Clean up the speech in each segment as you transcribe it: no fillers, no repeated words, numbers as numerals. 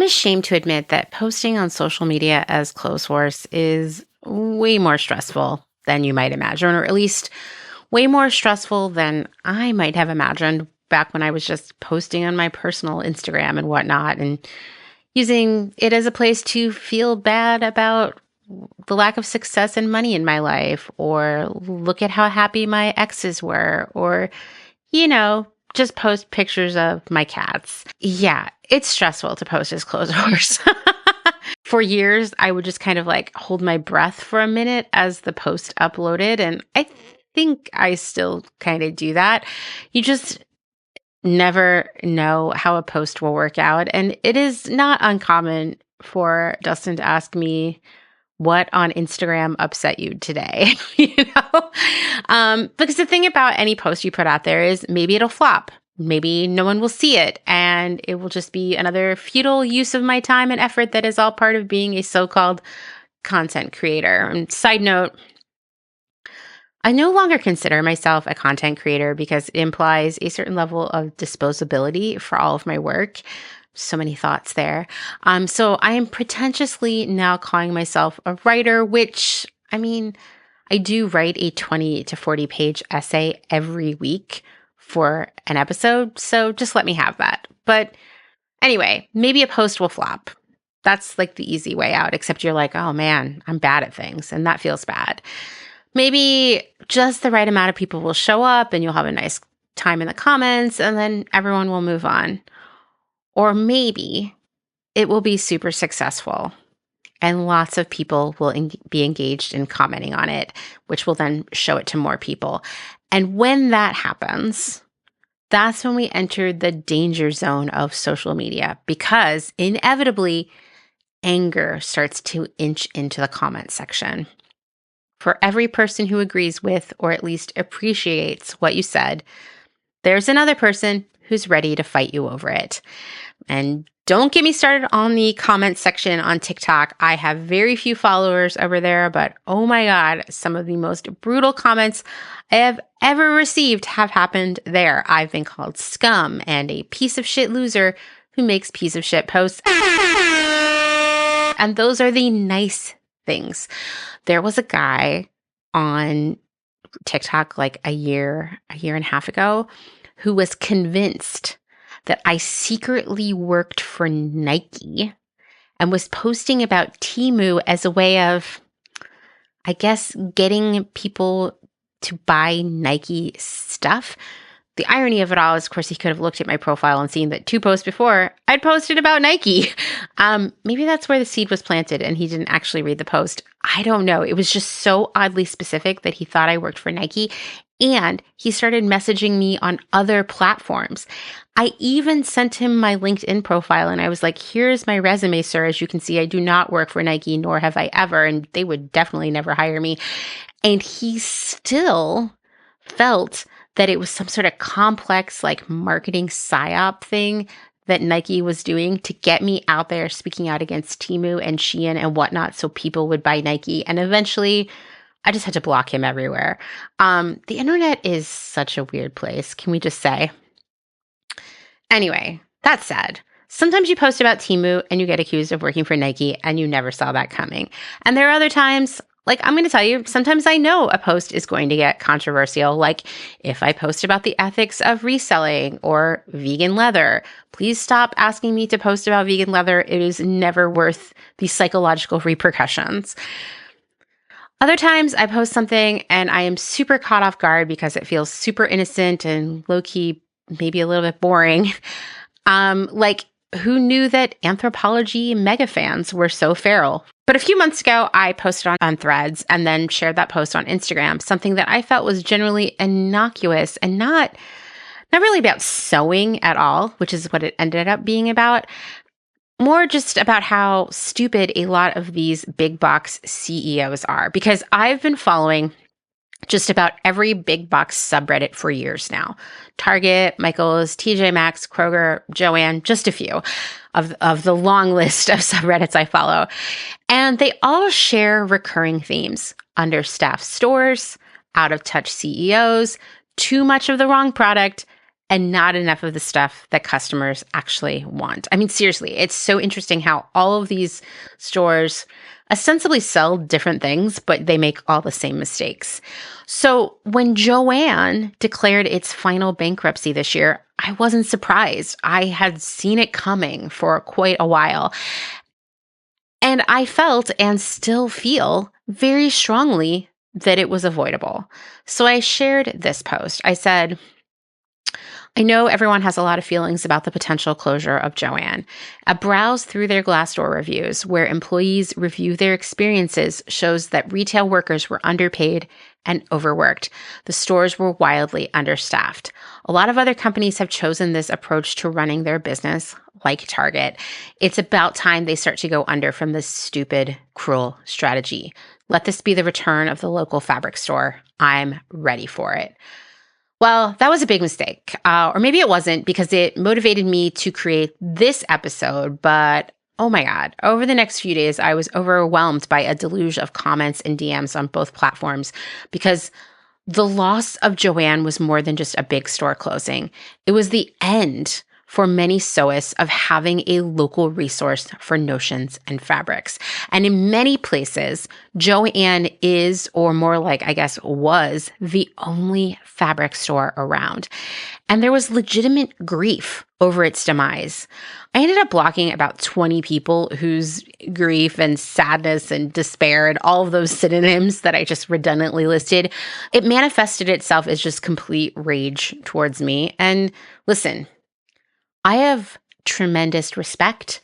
I'm ashamed to admit that posting on social media as clothes horse is way more stressful than you might imagine, or at least way more stressful than I might have imagined back when I was just posting on my personal Instagram and whatnot and using it as a place to feel bad about the lack of success and money in my life, or look at how happy my exes were, or, just post pictures of my cats. Yeah, it's stressful to post as clothes horse. For years, I would just kind of like hold my breath for a minute as the post uploaded. And I think I still kind of do that. You just never know how a post will work out. And it is not uncommon for Dustin to ask me, what on Instagram upset you today? Because the thing about any post you put out there is maybe it'll flop. Maybe no one will see it, and it will just be another futile use of my time and effort that is all part of being a so-called content creator. And side note, I no longer consider myself a content creator because it implies a certain level of disposability for all of my work. So many thoughts there. So I am pretentiously now calling myself a writer, which, I do write a 20 to 40 page essay every week for an episode. So just let me have that. But anyway, maybe a post will flop. That's like the easy way out, except you're like, oh man, I'm bad at things. And that feels bad. Maybe just the right amount of people will show up and you'll have a nice time in the comments and then everyone will move on. Or maybe it will be super successful and lots of people will be engaged in commenting on it, which will then show it to more people. And when that happens, that's when we enter the danger zone of social media, because inevitably anger starts to inch into the comment section. For every person who agrees with or at least appreciates what you said, there's another person who's ready to fight you over it. And don't get me started on the comment section on TikTok. I have very few followers over there, but oh my God, some of the most brutal comments I have ever received have happened there. I've been called scum and a piece of shit loser who makes piece of shit posts. And those are the nice things. There was a guy on TikTok like a year and a half ago who was convinced that I secretly worked for Nike and was posting about Temu as a way of, I guess, getting people to buy Nike stuff. The irony of it all is, of course, he could have looked at my profile and seen that 2 posts before I'd posted about Nike. Maybe that's where the seed was planted and he didn't actually read the post. I don't know. It was just so oddly specific that he thought I worked for Nike. And he started messaging me on other platforms. I even sent him my LinkedIn profile and I was like, here's my resume, sir. As you can see, I do not work for Nike, nor have I ever, and they would definitely never hire me. And he still felt that it was some sort of complex like marketing psyop thing that Nike was doing to get me out there speaking out against Temu and Shein and whatnot so people would buy Nike. And eventually I just had to block him everywhere. The internet is such a weird place, can we just say? Anyway, that said, sometimes you post about Temu and you get accused of working for Nike and you never saw that coming. And there are other times, like I'm going to tell you, sometimes I know a post is going to get controversial. Like if I post about the ethics of reselling or vegan leather, please stop asking me to post about vegan leather. It is never worth the psychological repercussions. Other times I post something and I am super caught off guard because it feels super innocent and low-key, maybe a little bit boring. Like who knew that anthropology mega fans were so feral? But a few months ago, I posted on Threads and then shared that post on Instagram, something that I felt was generally innocuous and not really about sewing at all, which is what it ended up being about. More just about how stupid a lot of these big box CEOs are, because I've been following just about every big box subreddit for years now. Target, Michaels, TJ Maxx, Kroger, Jo-Ann, just a few of the long list of subreddits I follow. And they all share recurring themes: understaffed stores, out of touch CEOs, too much of the wrong product, and not enough of the stuff that customers actually want. I mean, seriously, it's so interesting how all of these stores ostensibly sell different things, but they make all the same mistakes. So when Jo-Ann declared its final bankruptcy this year, I wasn't surprised. I had seen it coming for quite a while. And I felt and still feel very strongly that it was avoidable. So I shared this post. I said, I know everyone has a lot of feelings about the potential closure of Jo-Ann. A browse through their Glassdoor reviews, where employees review their experiences, shows that retail workers were underpaid and overworked. The stores were wildly understaffed. A lot of other companies have chosen this approach to running their business, like Target. It's about time they start to go under from this stupid, cruel strategy. Let this be the return of the local fabric store. I'm ready for it. Well, that was a big mistake. Or maybe it wasn't, because it motivated me to create this episode. But oh my God, over the next few days, I was overwhelmed by a deluge of comments and DMs on both platforms, because the loss of Jo-Ann was more than just a big store closing. It was the end for many sewists of having a local resource for notions and fabrics. And in many places, Jo-Ann is, or more like, I guess, was the only fabric store around. And there was legitimate grief over its demise. I ended up blocking about 20 people whose grief and sadness and despair and all of those synonyms that I just redundantly listed, it manifested itself as just complete rage towards me. And listen, I have tremendous respect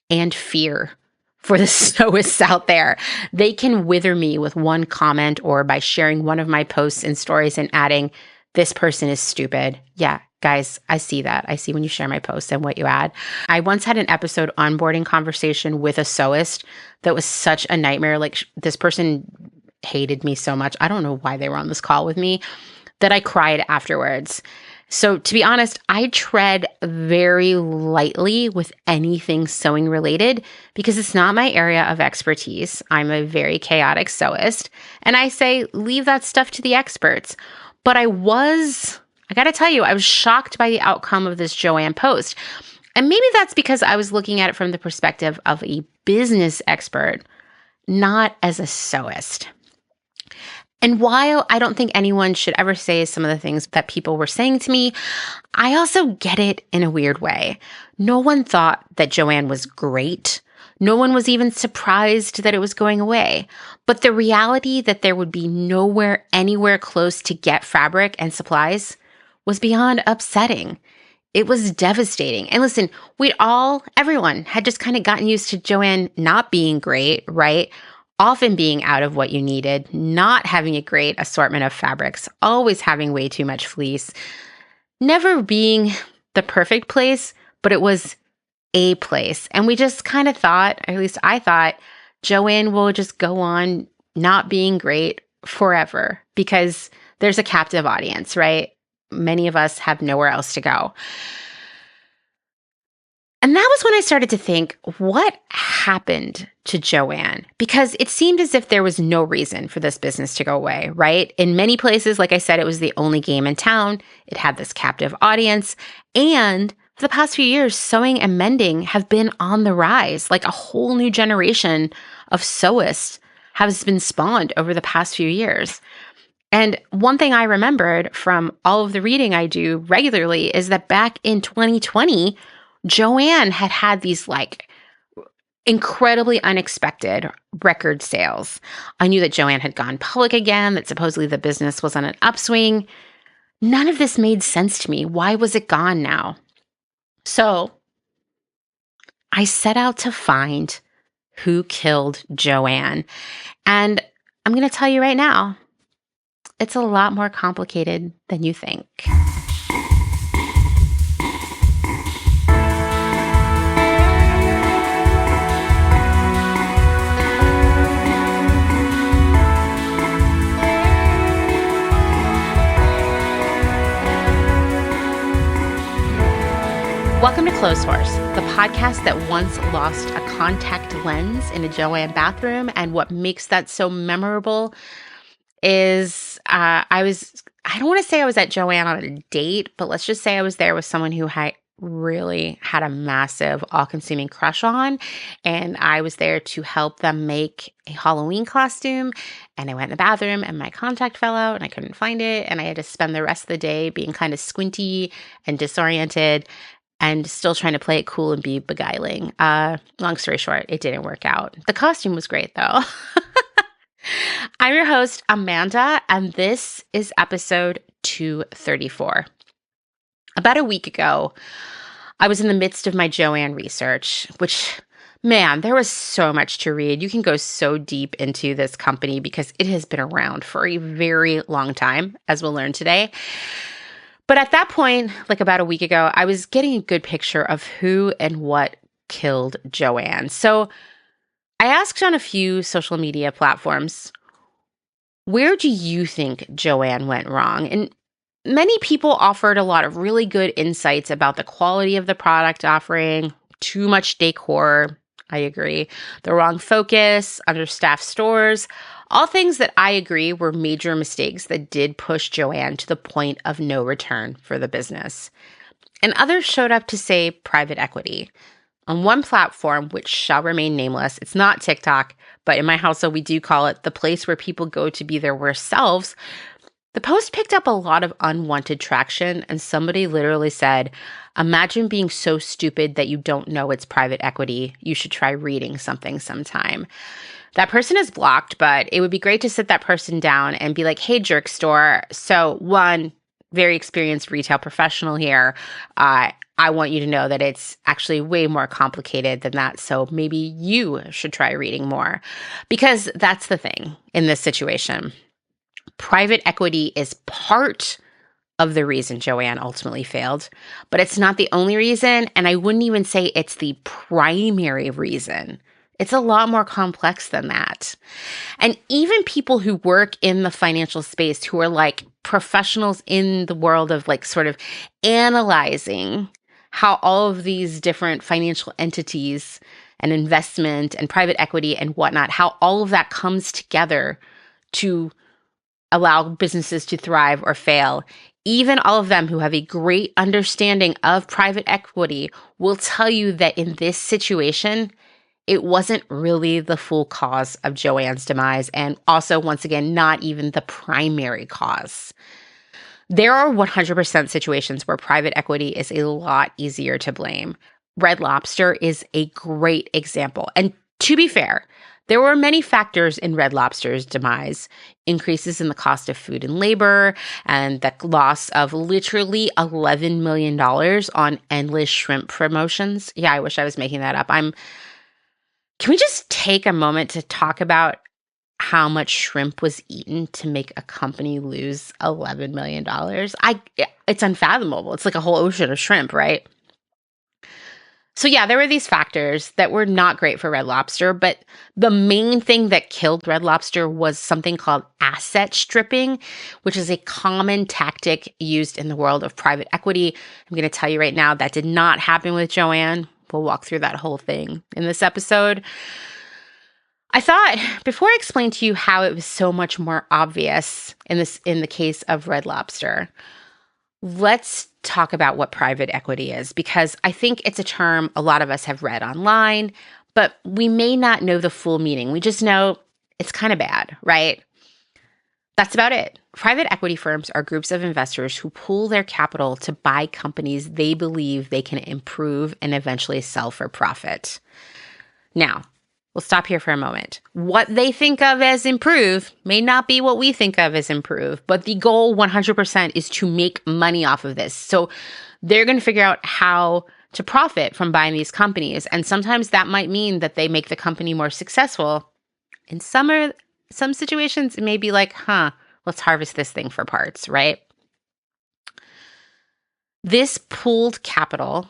and fear for the sewists out there. They can wither me with one comment or by sharing one of my posts and stories and adding, this person is stupid. Yeah, guys, I see that. I see when you share my posts and what you add. I once had an episode onboarding conversation with a sewist that was such a nightmare. Like, this person hated me so much. I don't know why they were on this call with me, that I cried afterwards. So to be honest, I tread very lightly with anything sewing related, because it's not my area of expertise. I'm a very chaotic sewist, and I say, leave that stuff to the experts. But I got to tell you, I was shocked by the outcome of this Jo-Ann post. And maybe that's because I was looking at it from the perspective of a business expert, not as a sewist. And while I don't think anyone should ever say some of the things that people were saying to me, I also get it in a weird way. No one thought that Jo-Ann was great. No one was even surprised that it was going away. But the reality that there would be nowhere anywhere close to get fabric and supplies was beyond upsetting. It was devastating. And listen, everyone had just kind of gotten used to Jo-Ann not being great, right? Often being out of what you needed, not having a great assortment of fabrics, always having way too much fleece, never being the perfect place, but it was a place. And we just kind of thought, or at least I thought, Jo-Ann will just go on not being great forever because there's a captive audience, right? Many of us have nowhere else to go. And that was when I started to think, what happened to Jo-Ann? Because it seemed as if there was no reason for this business to go away, right? In many places, like I said, it was the only game in town. It had this captive audience. And for the past few years, sewing and mending have been on the rise. Like, a whole new generation of sewists has been spawned over the past few years. And one thing I remembered from all of the reading I do regularly is that back in 2020, Jo-Ann had these incredibly unexpected record sales. I knew that Jo-Ann had gone public again, that supposedly the business was on an upswing. None of this made sense to me. Why was it gone now? So I set out to find who killed Jo-Ann. And I'm going to tell you right now, it's a lot more complicated than you think. Welcome to Clothes Horse, the podcast that once lost a contact lens in a Jo-Ann bathroom. And what makes that so memorable is I I don't want to say I was at Jo-Ann on a date, but let's just say I was there with someone who I really had a massive, all-consuming crush on, and I was there to help them make a Halloween costume, and I went in the bathroom, and my contact fell out, and I couldn't find it, and I had to spend the rest of the day being kind of squinty and disoriented, and still trying to play it cool and be beguiling. Long story short, it didn't work out. The costume was great, though. I'm your host, Amanda, and this is episode 234. About a week ago, I was in the midst of my Jo-Ann research, which, man, there was so much to read. You can go so deep into this company because it has been around for a very long time, as we'll learn today. But at that point, like about a week ago, I was getting a good picture of who and what killed Jo-Ann. So I asked on a few social media platforms, where do you think Jo-Ann went wrong? And many people offered a lot of really good insights about the quality of the product offering, too much decor, I agree, the wrong focus, understaffed stores, all things that I agree were major mistakes that did push Jo-Ann to the point of no return for the business. And others showed up to say private equity. On one platform, which shall remain nameless, it's not TikTok, but in my household, we do call it the place where people go to be their worst selves. The post picked up a lot of unwanted traction, and somebody literally said, imagine being so stupid that you don't know it's private equity. You should try reading something sometime. That person is blocked, but it would be great to sit that person down and be like, hey, jerk store. So one, very experienced retail professional here. I want you to know that it's actually way more complicated than that. So maybe you should try reading more, because that's the thing in this situation. Private equity is part of the reason Jo-Ann ultimately failed, but it's not the only reason, and I wouldn't even say it's the primary reason. It's a lot more complex than that. And even people who work in the financial space, who are like professionals in the world of like sort of analyzing how all of these different financial entities and investment and private equity and whatnot, how all of that comes together to allow businesses to thrive or fail. Even all of them who have a great understanding of private equity will tell you that in this situation, it wasn't really the full cause of Jo-Ann's demise, and also, once again, not even the primary cause. There are 100% situations where private equity is a lot easier to blame. Red Lobster is a great example. And to be fair, there were many factors in Red Lobster's demise: increases in the cost of food and labor, and the loss of literally $11 million on endless shrimp promotions. Yeah, I wish I was making that up. Can we just take a moment to talk about how much shrimp was eaten to make a company lose $11 million? It's unfathomable. It's like a whole ocean of shrimp, right? So yeah, there were these factors that were not great for Red Lobster, but the main thing that killed Red Lobster was something called asset stripping, which is a common tactic used in the world of private equity. I'm going to tell you right now, that did not happen with Jo-Ann. We'll walk through that whole thing in this episode. I thought, before I explain to you how it was so much more obvious in the case of Red Lobster, let's talk about what private equity is, because I think it's a term a lot of us have read online, but we may not know the full meaning. We just know it's kind of bad, right? That's about it. Private equity firms are groups of investors who pool their capital to buy companies they believe they can improve and eventually sell for profit. Now, we'll stop here for a moment. What they think of as improve may not be what we think of as improve, but the goal 100% is to make money off of this. So they're going to figure out how to profit from buying these companies. And sometimes that might mean that they make the company more successful. In some situations, it may be like, let's harvest this thing for parts, right? This pooled capital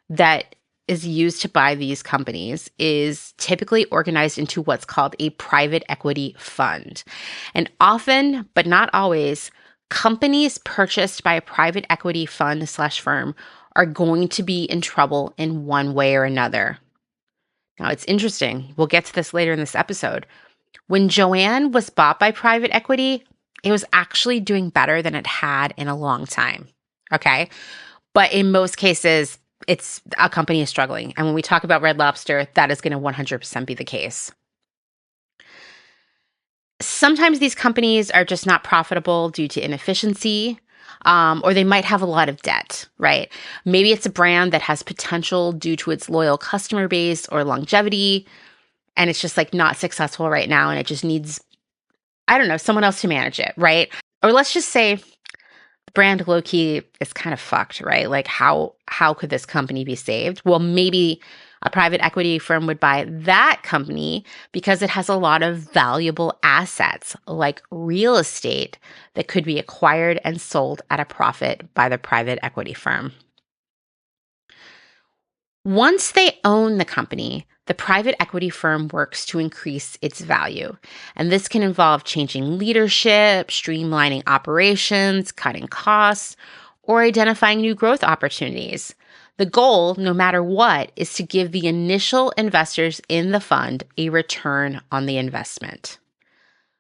that is used to buy these companies is typically organized into what's called a private equity fund. And often, but not always, companies purchased by a private equity fund/firm are going to be in trouble in one way or another. Now, it's interesting. We'll get to this later in this episode. When Jo-Ann was bought by private equity, it was actually doing better than it had in a long time. Okay. But in most cases, it's a company is struggling. And when we talk about Red Lobster, that is going to 100% be the case. Sometimes these companies are just not profitable due to inefficiency, or they might have a lot of debt, right? Maybe it's a brand that has potential due to its loyal customer base or longevity, and it's just like not successful right now, and it just needs, I don't know, someone else to manage it, right? Or let's just say the brand low key is kind of fucked, right? Like how could this company be saved? Well, maybe a private equity firm would buy that company because it has a lot of valuable assets like real estate that could be acquired and sold at a profit by the private equity firm. Once they own the company, the private equity firm works to increase its value. And this can involve changing leadership, streamlining operations, cutting costs, or identifying new growth opportunities. The goal, no matter what, is to give the initial investors in the fund a return on the investment.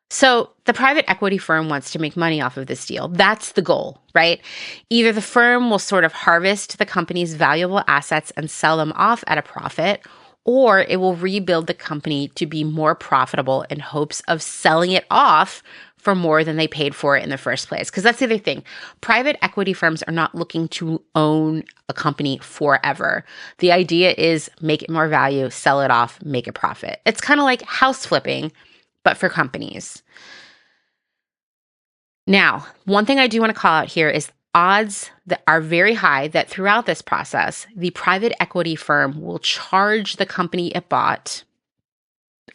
So the private equity firm wants to make money off of this deal. That's the goal, right? Either the firm will sort of harvest the company's valuable assets and sell them off at a profit, or it will rebuild the company to be more profitable in hopes of selling it off for more than they paid for it in the first place. Because that's the other thing. Private equity firms are not looking to own a company forever. The idea is make it more value, sell it off, make a profit. It's kind of like house flipping, but for companies. Now, one thing I do want to call out here is odds that are very high that throughout this process, the private equity firm will charge the company it bought.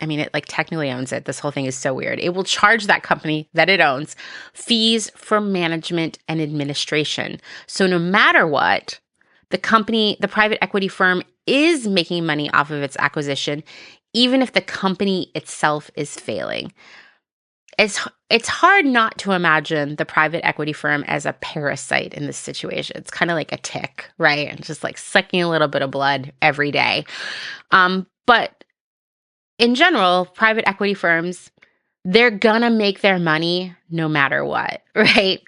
I mean, it like technically owns it. This whole thing is so weird. It will charge that company that it owns fees for management and administration. So no matter what, the company, the private equity firm is making money off of its acquisition, even if the company itself is failing. It's hard not to imagine the private equity firm as a parasite in this situation. It's kind of like a tick, right? And just like sucking a little bit of blood every day. But in general, private equity firms, they're gonna make their money no matter what, right?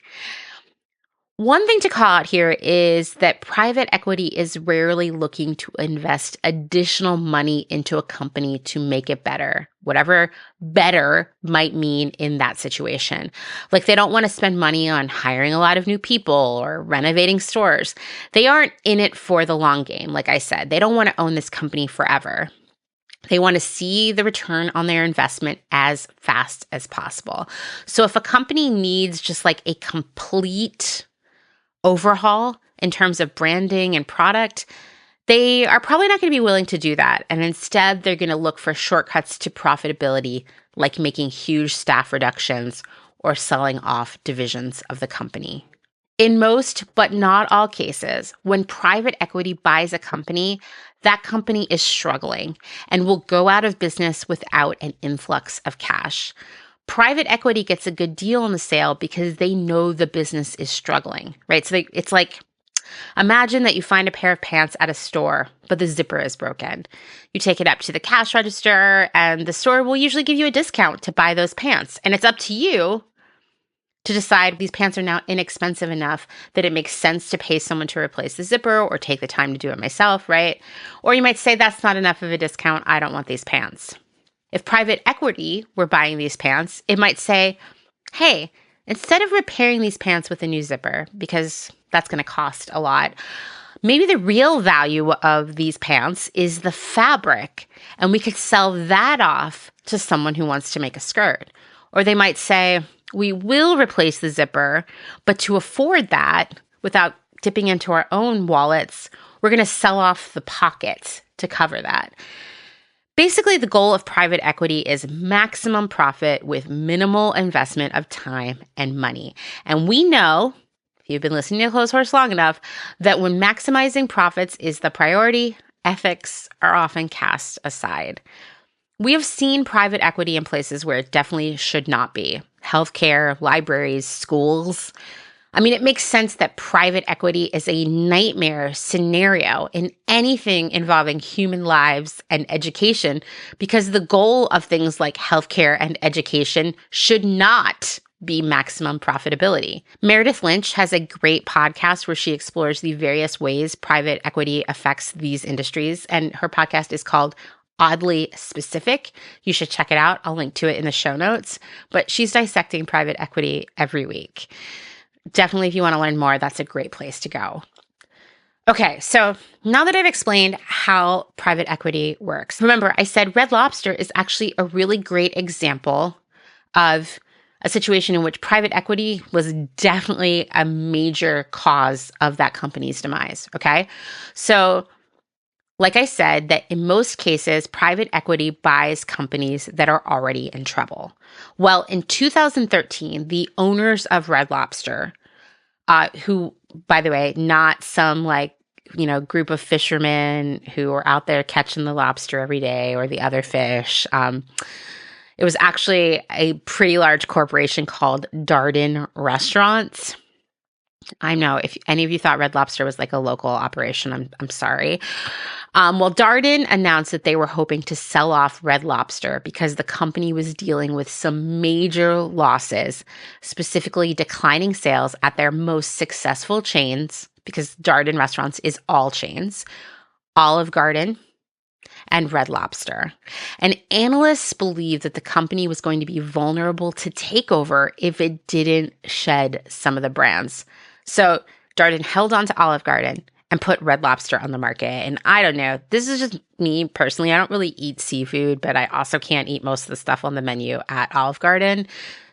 One thing to call out here is that private equity is rarely looking to invest additional money into a company to make it better, whatever better might mean in that situation. Like they don't want to spend money on hiring a lot of new people or renovating stores. They aren't in it for the long game. Like I said, they don't want to own this company forever. They want to see the return on their investment as fast as possible. So if a company needs just like a complete overhaul in terms of branding and product, they are probably not going to be willing to do that. And instead, they're going to look for shortcuts to profitability, like making huge staff reductions or selling off divisions of the company. In most, but not all cases, when private equity buys a company, that company is struggling and will go out of business without an influx of cash. Private equity gets a good deal on the sale because they know the business is struggling, right? So it's like, imagine that you find a pair of pants at a store, but the zipper is broken. You take it up to the cash register, and the store will usually give you a discount to buy those pants. And it's up to you to decide these pants are now inexpensive enough that it makes sense to pay someone to replace the zipper or take the time to do it myself, right? Or you might say, that's not enough of a discount. I don't want these pants. If private equity were buying these pants, it might say, hey, instead of repairing these pants with a new zipper, because that's going to cost a lot, maybe the real value of these pants is the fabric, and we could sell that off to someone who wants to make a skirt. Or they might say, we will replace the zipper, but to afford that, without dipping into our own wallets, we're going to sell off the pockets to cover that. Basically, the goal of private equity is maximum profit with minimal investment of time and money. And we know, if you've been listening to Close Horse long enough, that when maximizing profits is the priority, ethics are often cast aside. We have seen private equity in places where it definitely should not be. Healthcare, libraries, schools. I mean, it makes sense that private equity is a nightmare scenario in anything involving human lives and education, because the goal of things like healthcare and education should not be maximum profitability. Meredith Lynch has a great podcast where she explores the various ways private equity affects these industries, and her podcast is called Oddly Specific. You should check it out. I'll link to it in the show notes, but she's dissecting private equity every week. Definitely, if you want to learn more, that's a great place to go. Okay, so now that I've explained how private equity works, remember I said Red Lobster is actually a really great example of a situation in which private equity was definitely a major cause of that company's demise, okay? So like I said, that in most cases, private equity buys companies that are already in trouble. Well, in 2013, the owners of Red Lobster, who, by the way, not some group of fishermen who are out there catching the lobster every day or the other fish. It was actually a pretty large corporation called Darden Restaurants. I know if any of you thought Red Lobster was like a local operation, I'm sorry. Well, Darden announced that they were hoping to sell off Red Lobster because the company was dealing with some major losses, specifically declining sales at their most successful chains, because Darden Restaurants is all chains, Olive Garden and Red Lobster. And analysts believe that the company was going to be vulnerable to takeover if it didn't shed some of the brands. So Darden held on to Olive Garden and put Red Lobster on the market. And I don't know, this is just me personally. I don't really eat seafood, but I also can't eat most of the stuff on the menu at Olive Garden,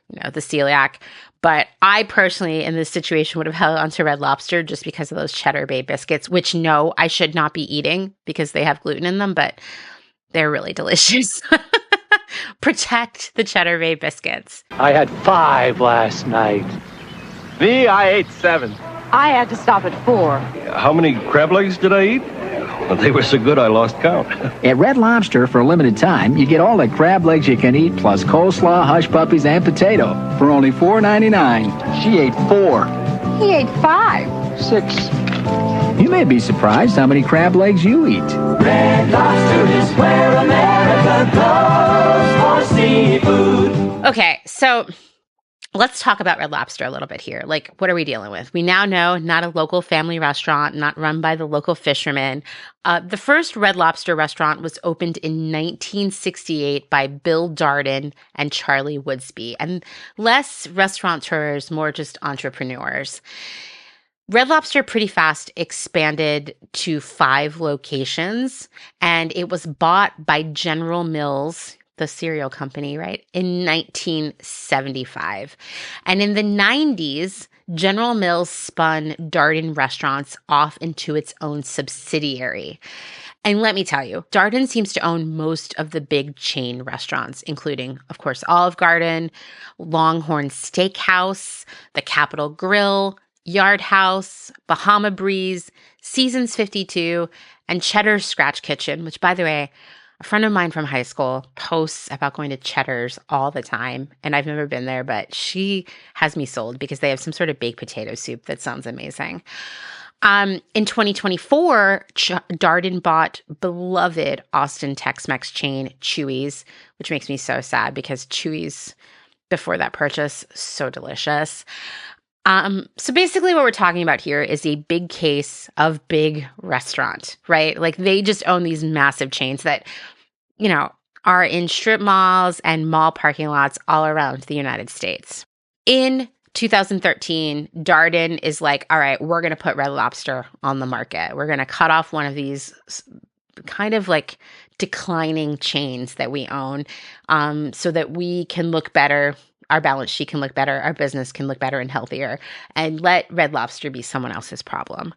the celiac. But I personally, in this situation, would have held onto Red Lobster just because of those Cheddar Bay biscuits, which no, I should not be eating because they have gluten in them, but they're really delicious. Protect the Cheddar Bay biscuits. I had 5 last night. Me, I ate 7. I had to stop at 4. How many crab legs did I eat? Well, they were so good I lost count. At Red Lobster, for a limited time, you get all the crab legs you can eat, plus coleslaw, hush puppies, and potato for only $4.99. She ate 4. He ate 5. 6. You may be surprised how many crab legs you eat. Red Lobster is where America goes for seafood. Okay, so let's talk about Red Lobster a little bit here. Like, what are we dealing with? We now know not a local family restaurant, not run by the local fishermen. The first Red Lobster restaurant was opened in 1968 by Bill Darden and Charlie Woodsby, and less restaurateurs, more just entrepreneurs. Red Lobster pretty fast expanded to 5 locations, and it was bought by General Mills, the cereal company, right, in 1975. And in the 90s, General Mills spun Darden Restaurants off into its own subsidiary. And let me tell you, Darden seems to own most of the big chain restaurants, including, of course, Olive Garden, Longhorn Steakhouse, the Capitol Grill, Yard House, Bahama Breeze, Seasons 52, and Cheddar's Scratch Kitchen, which, by the way, a friend of mine from high school posts about going to Cheddar's all the time, and I've never been there, but she has me sold because they have some sort of baked potato soup that sounds amazing. In 2024, Darden bought beloved Austin Tex-Mex chain Chuy's, which makes me so sad because Chuy's, before that purchase, so delicious. So basically what we're talking about here is a big case of big restaurant, right? Like they just own these massive chains that, are in strip malls and mall parking lots all around the United States. In 2013, Darden is like, all right, we're going to put Red Lobster on the market. We're going to cut off one of these kind of like declining chains that we own, so that we can look better. Our balance sheet can look better, our business can look better and healthier, and let Red Lobster be someone else's problem.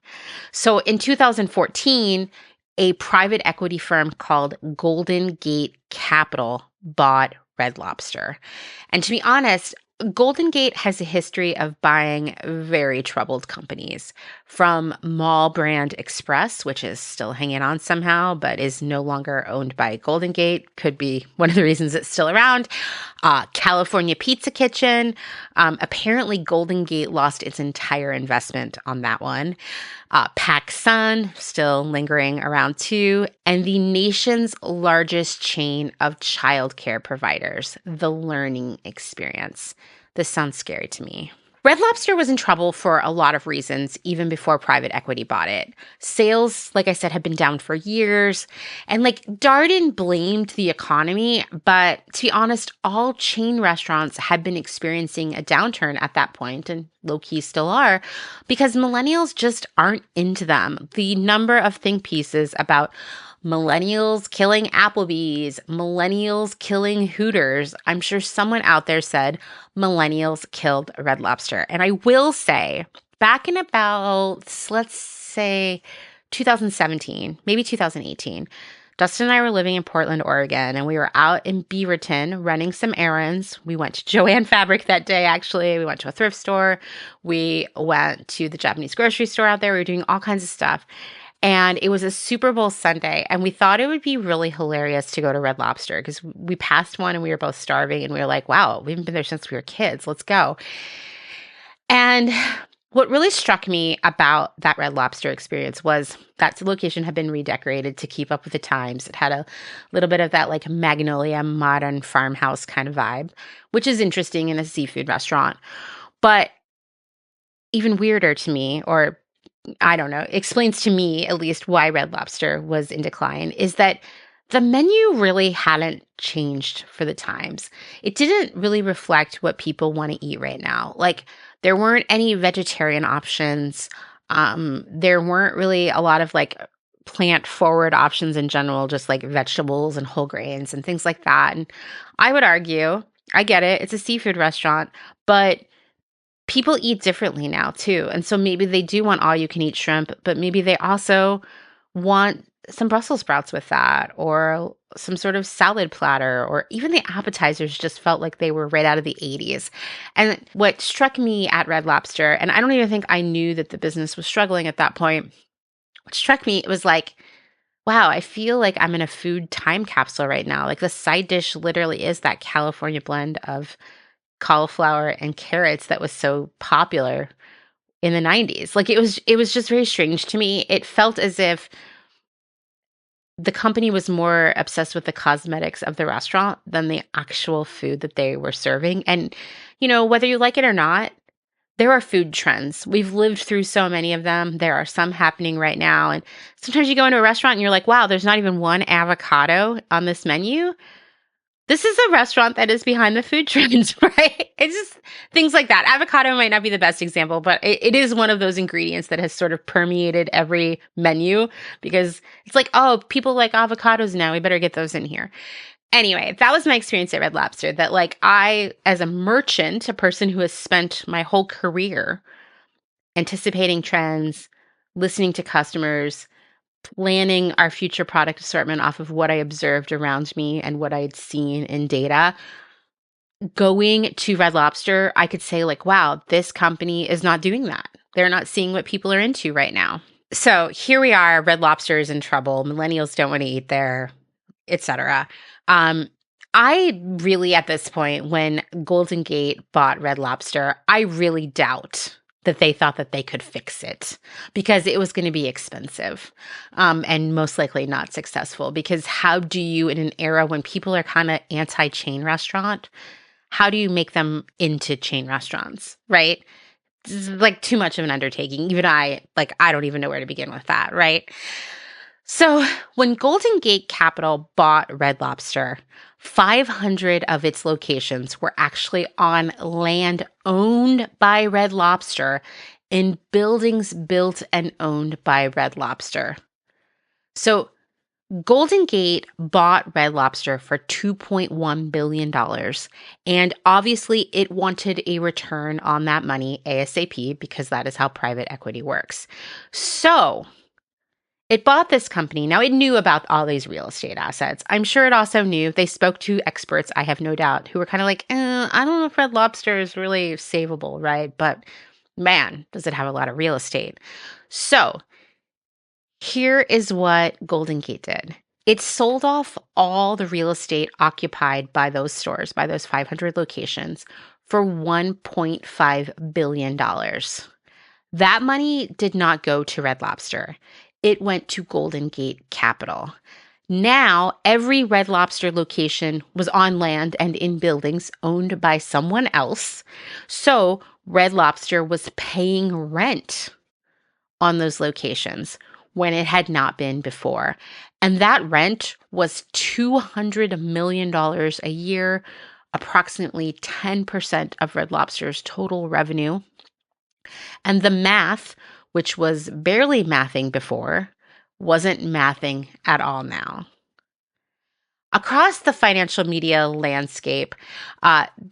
So in 2014, a private equity firm called Golden Gate Capital bought Red Lobster. And to be honest, Golden Gate has a history of buying very troubled companies, from Mall Brand Express, which is still hanging on somehow, but is no longer owned by Golden Gate. Could be one of the reasons it's still around. California Pizza Kitchen. Apparently, Golden Gate lost its entire investment on that one. PacSun, still lingering around too. And the nation's largest chain of childcare providers, the Learning Experience. This sounds scary to me. Red Lobster was in trouble for a lot of reasons, even before private equity bought it. Sales, like I said, had been down for years. And Darden blamed the economy, but to be honest, all chain restaurants had been experiencing a downturn at that point, and low-key still are, because millennials just aren't into them. The number of think pieces about millennials killing Applebee's, millennials killing Hooters. I'm sure someone out there said millennials killed Red Lobster. And I will say, back in about, let's say, 2017, maybe 2018, Dustin and I were living in Portland, Oregon, and we were out in Beaverton running some errands. We went to Jo-Ann Fabric that day, actually. We went to a thrift store. We went to the Japanese grocery store out there. We were doing all kinds of stuff. And it was a Super Bowl Sunday, and we thought it would be really hilarious to go to Red Lobster because we passed one and we were both starving, and we were like, wow, we haven't been there since we were kids. Let's go. And what really struck me about that Red Lobster experience was that the location had been redecorated to keep up with the times. It had a little bit of that Magnolia modern farmhouse kind of vibe, which is interesting in a seafood restaurant. But even weirder to me, or I don't know, explains to me at least why Red Lobster was in decline, is that the menu really hadn't changed for the times. It didn't really reflect what people want to eat right now. There weren't any vegetarian options. There weren't really a lot of plant-forward options in general, just vegetables and whole grains and things like that. And I would argue, I get it, it's a seafood restaurant, but people eat differently now too. And so maybe they do want all you can eat shrimp, but maybe they also want some Brussels sprouts with that, or some sort of salad platter, or even the appetizers just felt like they were right out of the 80s. And what struck me at Red Lobster, and I don't even think I knew that the business was struggling at that point, what struck me, it was wow, I feel like I'm in a food time capsule right now. The side dish literally is that California blend of cauliflower and carrots that was so popular in the 90s. It was just very strange to me. It felt as if the company was more obsessed with the cosmetics of the restaurant than the actual food that they were serving. And, whether you like it or not, there are food trends. We've lived through so many of them. There are some happening right now. And sometimes you go into a restaurant and you're like, wow, there's not even one avocado on this menu. This is a restaurant that is behind the food trends, right? It's just things like that. Avocado might not be the best example, but it is one of those ingredients that has sort of permeated every menu, because it's oh, people like avocados now. We better get those in here. Anyway, that was my experience at Red Lobster, that I, as a merchant, a person who has spent my whole career anticipating trends, listening to customers, planning our future product assortment off of what I observed around me and what I had seen in data. Going to Red Lobster, I could say wow, this company is not doing that. They're not seeing what people are into right now. So here we are, Red Lobster is in trouble. Millennials don't want to eat there, etc. I really, at this point, when Golden Gate bought Red Lobster, I really doubt that they thought that they could fix it, because it was going to be expensive, and most likely not successful. Because how do you, in an era when people are kind of anti-chain restaurant, how do you make them into chain restaurants, right? It's too much of an undertaking. Even I don't even know where to begin with that, right? So when Golden Gate Capital bought Red Lobster, 500 of its locations were actually on land owned by Red Lobster in buildings built and owned by Red Lobster. So Golden Gate bought Red Lobster for $2.1 billion, and obviously it wanted a return on that money ASAP, because that is how private equity works. So it bought this company. Now, it knew about all these real estate assets. I'm sure it also knew. They spoke to experts, I have no doubt, who were kind of I don't know if Red Lobster is really savable, right? But man, does it have a lot of real estate. So here is what Golden Gate did. It sold off all the real estate occupied by those stores, by those 500 locations, for $1.5 billion. That money did not go to Red Lobster. It went to Golden Gate Capital. Now, every Red Lobster location was on land and in buildings owned by someone else. So Red Lobster was paying rent on those locations when it had not been before. And that rent was $200 million a year, approximately 10% of Red Lobster's total revenue. And the math, which was barely mathing before, wasn't mathing at all now. Across the financial media landscape,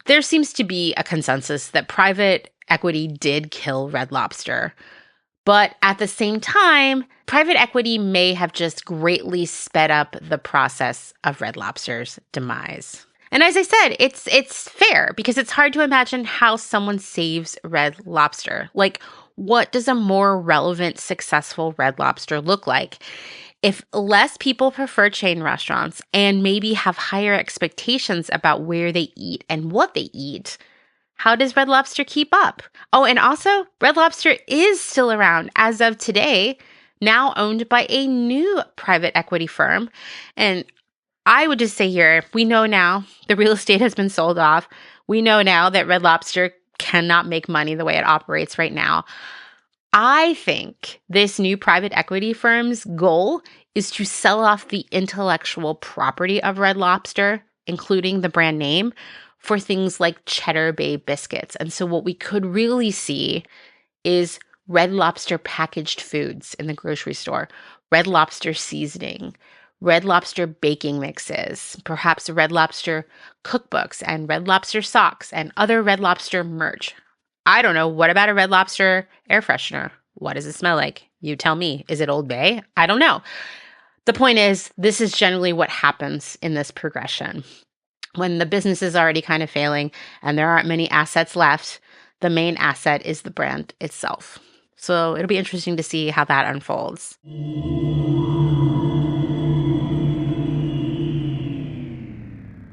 there seems to be a consensus that private equity did kill Red Lobster. But at the same time, private equity may have just greatly sped up the process of Red Lobster's demise. And as I said, it's fair because it's hard to imagine how someone saves Red Lobster. Like, what does a more relevant, successful Red Lobster look like? If less people prefer chain restaurants and maybe have higher expectations about where they eat and what they eat, how does Red Lobster keep up? Oh, and also, Red Lobster is still around as of today, now owned by a new private equity firm. And I would just say here, we know now the real estate has been sold off. We know now that Red Lobster cannot make money the way it operates right now. I think this new private equity firm's goal is to sell off the intellectual property of Red Lobster, including the brand name, for things like Cheddar Bay Biscuits. And so what we could really see is Red Lobster packaged foods in the grocery store, Red Lobster seasoning, Red Lobster baking mixes, perhaps Red Lobster cookbooks and Red Lobster socks and other Red Lobster merch. I don't know. What about a Red Lobster air freshener? What does it smell like? You tell me. Is it Old Bay? I don't know. The point is, this is generally what happens in this progression. When the business is already kind of failing and there aren't many assets left, the main asset is the brand itself. So it'll be interesting to see how that unfolds.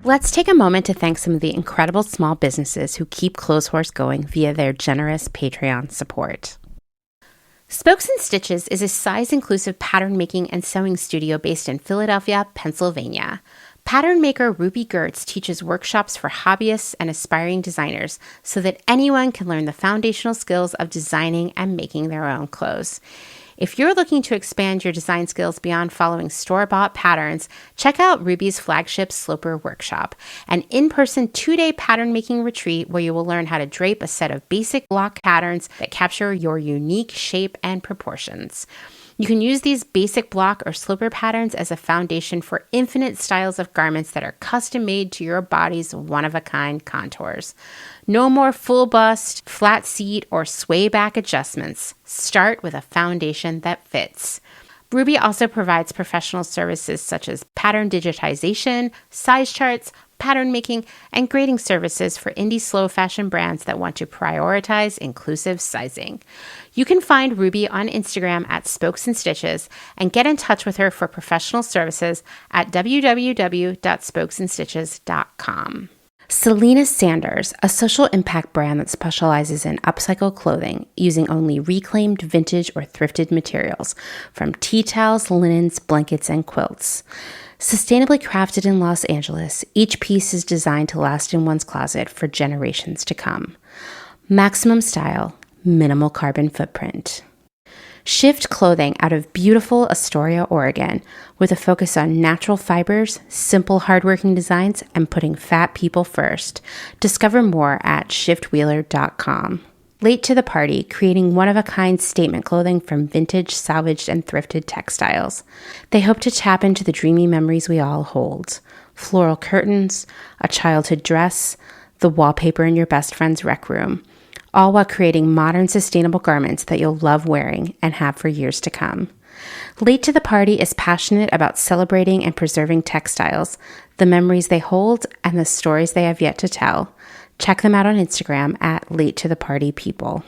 Let's take a moment to thank some of the incredible small businesses who keep Clotheshorse going via their generous Patreon support. Spokes and Stitches is a size-inclusive pattern making and sewing studio based in Philadelphia, Pennsylvania. Pattern maker Ruby Gertz teaches workshops for hobbyists and aspiring designers so that anyone can learn the foundational skills of designing and making their own clothes. If you're looking to expand your design skills beyond following store-bought patterns, check out Ruby's flagship Sloper Workshop, an in-person 2-day pattern-making retreat where you will learn how to drape a set of basic block patterns that capture your unique shape and proportions. You can use these basic block or sloper patterns as a foundation for infinite styles of garments that are custom made to your body's one-of-a-kind contours. No more full bust, flat seat, or sway back adjustments. Start with a foundation that fits. Ruby also provides professional services such as pattern digitization, size charts, pattern making, and grading services for indie slow fashion brands that want to prioritize inclusive sizing. You can find Ruby on Instagram at Spokes and Stitches and get in touch with her for professional services at www.spokesandstitches.com. Selena Sanders, a social impact brand that specializes in upcycle clothing using only reclaimed vintage or thrifted materials from tea towels, linens, blankets, and quilts. Sustainably crafted in Los Angeles, each piece is designed to last in one's closet for generations to come. Maximum style, minimal carbon footprint. Shift clothing out of beautiful Astoria, Oregon, with a focus on natural fibers, simple hardworking designs, and putting fat people first. Discover more at shiftwheeler.com. Late to the party, creating one-of-a-kind statement clothing from vintage, salvaged, and thrifted textiles. They hope to tap into the dreamy memories we all hold. Floral curtains, a childhood dress, the wallpaper in your best friend's rec room, all while creating modern, sustainable garments that you'll love wearing and have for years to come. Late to the Party is passionate about celebrating and preserving textiles, the memories they hold, and the stories they have yet to tell. Check them out on Instagram at Late to the Party People.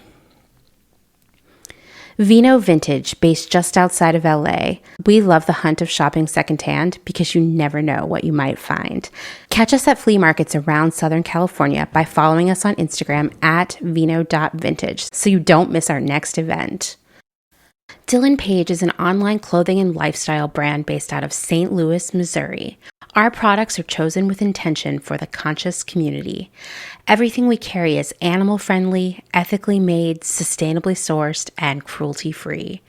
Vino Vintage, based just outside of LA. We love the hunt of shopping secondhand because you never know what you might find. Catch us at flea markets around Southern California by following us on Instagram at vino.vintage so you don't miss our next event. Dylan Page is an online clothing and lifestyle brand based out of St. Louis, Missouri. Our products are chosen with intention for the conscious community. Everything we carry is animal-friendly, ethically made, sustainably sourced, and cruelty-free.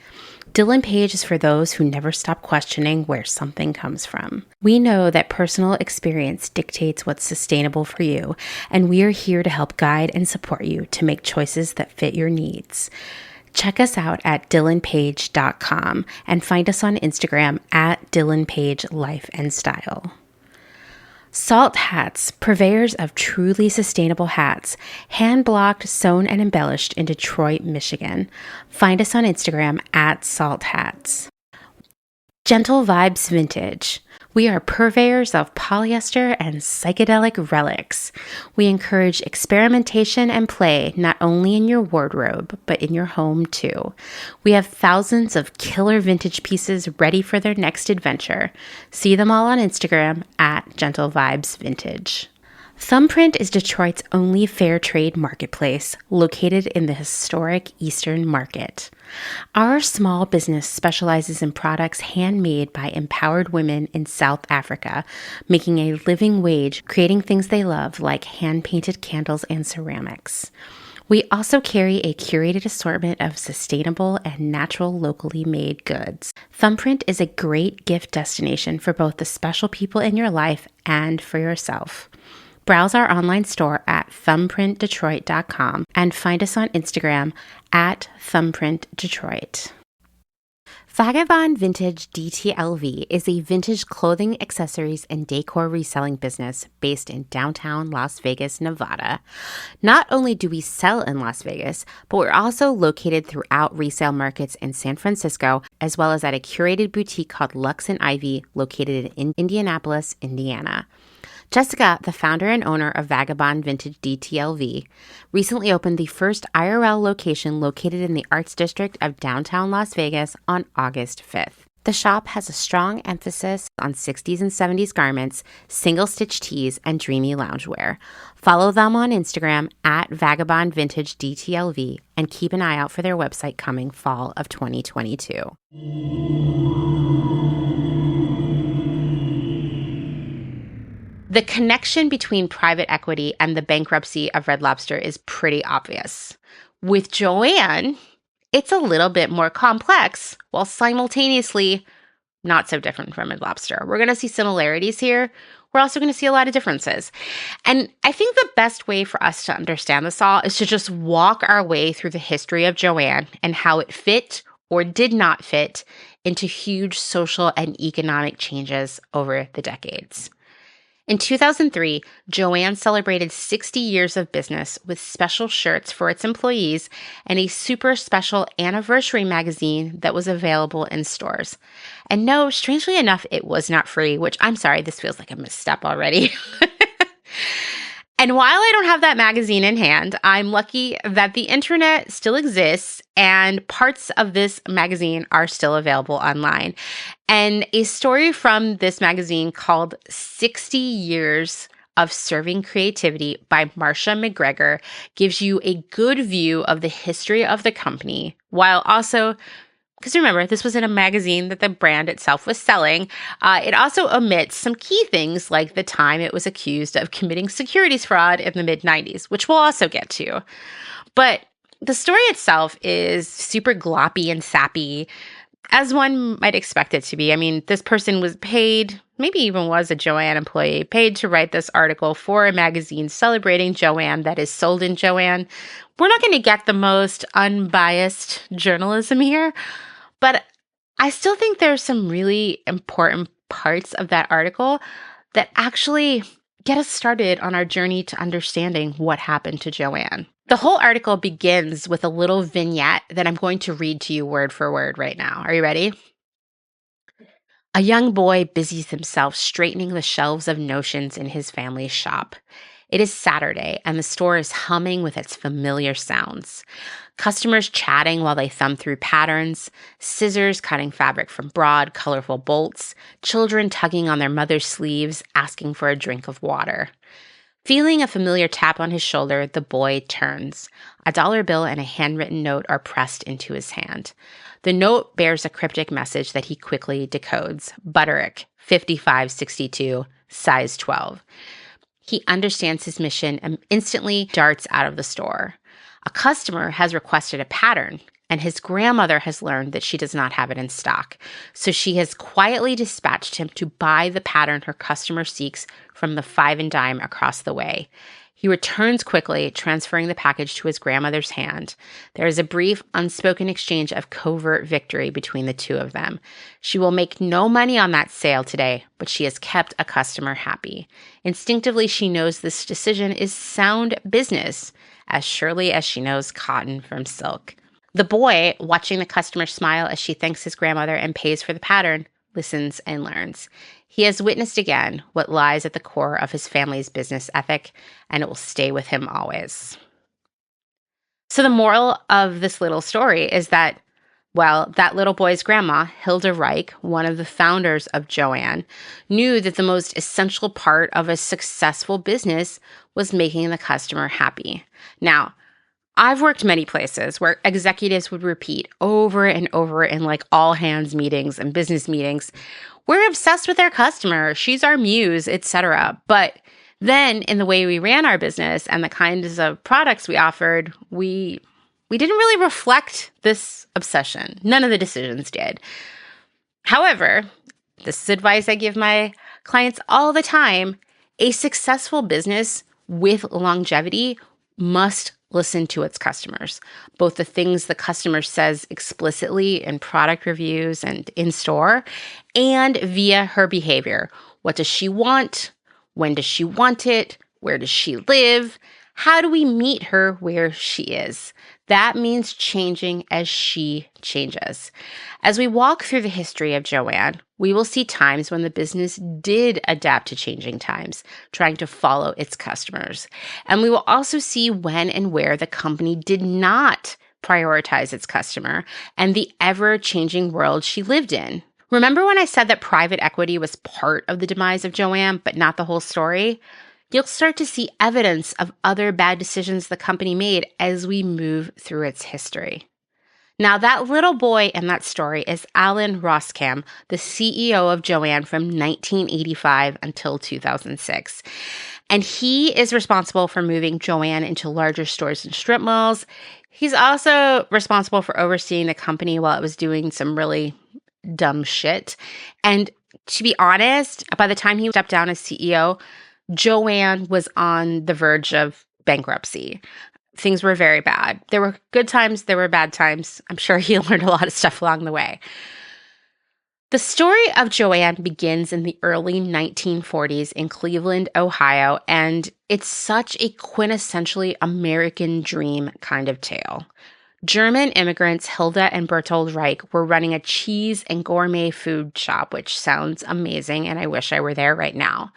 Dylan Page is for those who never stop questioning where something comes from. We know that personal experience dictates what's sustainable for you, and we are here to help guide and support you to make choices that fit your needs. Check us out at dylanpage.com and find us on Instagram at dylanpagelifeandstyle. Salt Hats, purveyors of truly sustainable hats, hand-blocked, sewn, and embellished in Detroit, Michigan. Find us on Instagram at Salt Hats. Gentle Vibes Vintage. We are purveyors of polyester and psychedelic relics. We encourage experimentation and play not only in your wardrobe, but in your home too. We have thousands of killer vintage pieces ready for their next adventure. See them all on Instagram at Gentle Vibes Vintage. Thumbprint is Detroit's only fair trade marketplace, located in the historic Eastern Market. Our small business specializes in products handmade by empowered women in South Africa, making a living wage, creating things they love like hand-painted candles and ceramics. We also carry a curated assortment of sustainable and natural locally made goods. Thumbprint is a great gift destination for both the special people in your life and for yourself. Browse our online store at thumbprintdetroit.com and find us on Instagram at thumbprintdetroit. Vagabond Vintage DTLV is a vintage clothing, accessories, and decor reselling business based in downtown Las Vegas, Nevada. Not only do we sell in Las Vegas, but we're also located throughout resale markets in San Francisco, as well as at a curated boutique called Lux and Ivy, located in Indianapolis, Indiana. Jessica, the founder and owner of Vagabond Vintage DTLV, recently opened the first IRL location located in the Arts District of downtown Las Vegas on August 5th. The shop has a strong emphasis on 60s and 70s garments, single-stitch tees, and dreamy loungewear. Follow them on Instagram at Vagabond Vintage DTLV and keep an eye out for their website coming fall of 2022. The connection between private equity and the bankruptcy of Red Lobster is pretty obvious. With Jo-Ann, it's a little bit more complex, while simultaneously not so different from Red Lobster. We're going to see similarities here. We're also going to see a lot of differences. And I think the best way for us to understand this all is to just walk our way through the history of Jo-Ann and how it fit or did not fit into huge social and economic changes over the decades. In 2003, Jo-Ann celebrated 60 years of business with special shirts for its employees and a super special anniversary magazine that was available in stores. And no, strangely enough, it was not free, which I'm sorry, this feels like a misstep already. And while I don't have that magazine in hand, I'm lucky that the internet still exists and parts of this magazine are still available online. And a story from this magazine called 60 Years of Serving Creativity by Marsha McGregor gives you a good view of the history of the company, while also, because remember, this was in a magazine that the brand itself was selling. It also omits some key things like the time it was accused of committing securities fraud in the mid-90s, which we'll also get to. But the story itself is super gloppy and sappy, as one might expect it to be. I mean, this person was paid, maybe even was a Jo-Ann employee, paid to write this article for a magazine celebrating Jo-Ann that is sold in Jo-Ann. We're not going to get the most unbiased journalism here, but I still think there's some really important parts of that article that actually get us started on our journey to understanding what happened to Jo-Ann. The whole article begins with a little vignette that I'm going to read to you word for word right now. Are you ready? A young boy busies himself straightening the shelves of notions in his family's shop. It is Saturday, and the store is humming with its familiar sounds. Customers chatting while they thumb through patterns, scissors cutting fabric from broad, colorful bolts, children tugging on their mother's sleeves, asking for a drink of water. Feeling a familiar tap on his shoulder, the boy turns. A dollar bill and a handwritten note are pressed into his hand. The note bears a cryptic message that he quickly decodes. Butterick, 5562, size 12. He understands his mission and instantly darts out of the store. A customer has requested a pattern, and his grandmother has learned that she does not have it in stock. So she has quietly dispatched him to buy the pattern her customer seeks from the Five and Dime across the way. He returns quickly, transferring the package to his grandmother's hand. There is a brief, unspoken exchange of covert victory between the two of them. She will make no money on that sale today, but she has kept a customer happy. Instinctively, she knows this decision is sound business, as surely as she knows cotton from silk. The boy, watching the customer smile as she thanks his grandmother and pays for the pattern, listens and learns. He has witnessed again what lies at the core of his family's business ethic, and it will stay with him always. So the moral of this little story is that, well, that little boy's grandma, Hilda Reich, one of the founders of Jo-Ann, knew that the most essential part of a successful business was making the customer happy. Now, I've worked many places where executives would repeat over and over in like all hands meetings and business meetings, we're obsessed with our customer, she's our muse, etc. But then in the way we ran our business and the kinds of products we offered, we didn't really reflect this obsession. None of the decisions did. However, this is advice I give my clients all the time. A successful business with longevity must listen to its customers, both the things the customer says explicitly in product reviews and in store, and via her behavior. What does she want? When does she want it? Where does she live? How do we meet her where she is? That means changing as she changes. As we walk through the history of Jo-Ann, we will see times when the business did adapt to changing times, trying to follow its customers. And we will also see when and where the company did not prioritize its customer and the ever-changing world she lived in. Remember when I said that private equity was part of the demise of Jo-Ann, but not the whole story? You'll start to see evidence of other bad decisions the company made as we move through its history. Now, that little boy in that story is Alan Roskam, the CEO of Jo-Ann from 1985 until 2006. And he is responsible for moving Jo-Ann into larger stores and strip malls. He's also responsible for overseeing the company while it was doing some really dumb shit. And to be honest, by the time he stepped down as CEO, Jo-Ann was on the verge of bankruptcy. Things were very bad. There were good times, there were bad times. I'm sure he learned a lot of stuff along the way. The story of Jo-Ann begins in the early 1940s in Cleveland, Ohio, and it's such a quintessentially American dream kind of tale. German immigrants Hilda and Bertold Reich were running a cheese and gourmet food shop, which sounds amazing, and I wish I were there right now.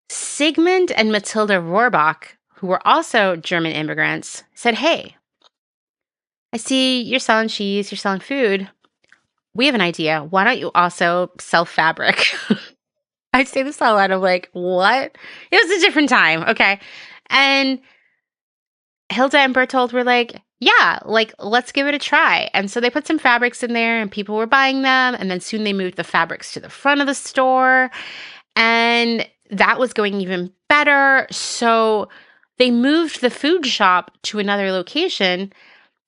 Sigmund and Matilda Rohrbach, who were also German immigrants, said, "Hey, I see you're selling cheese, you're selling food. We have an idea. Why don't you also sell fabric?" I say this out loud. I'm like, what? It was a different time. Okay. And Hilda and Bertold were like, yeah, like, let's give it a try. And so they put some fabrics in there and people were buying them. And then soon they moved the fabrics to the front of the store. And that was going even better. So they moved the food shop to another location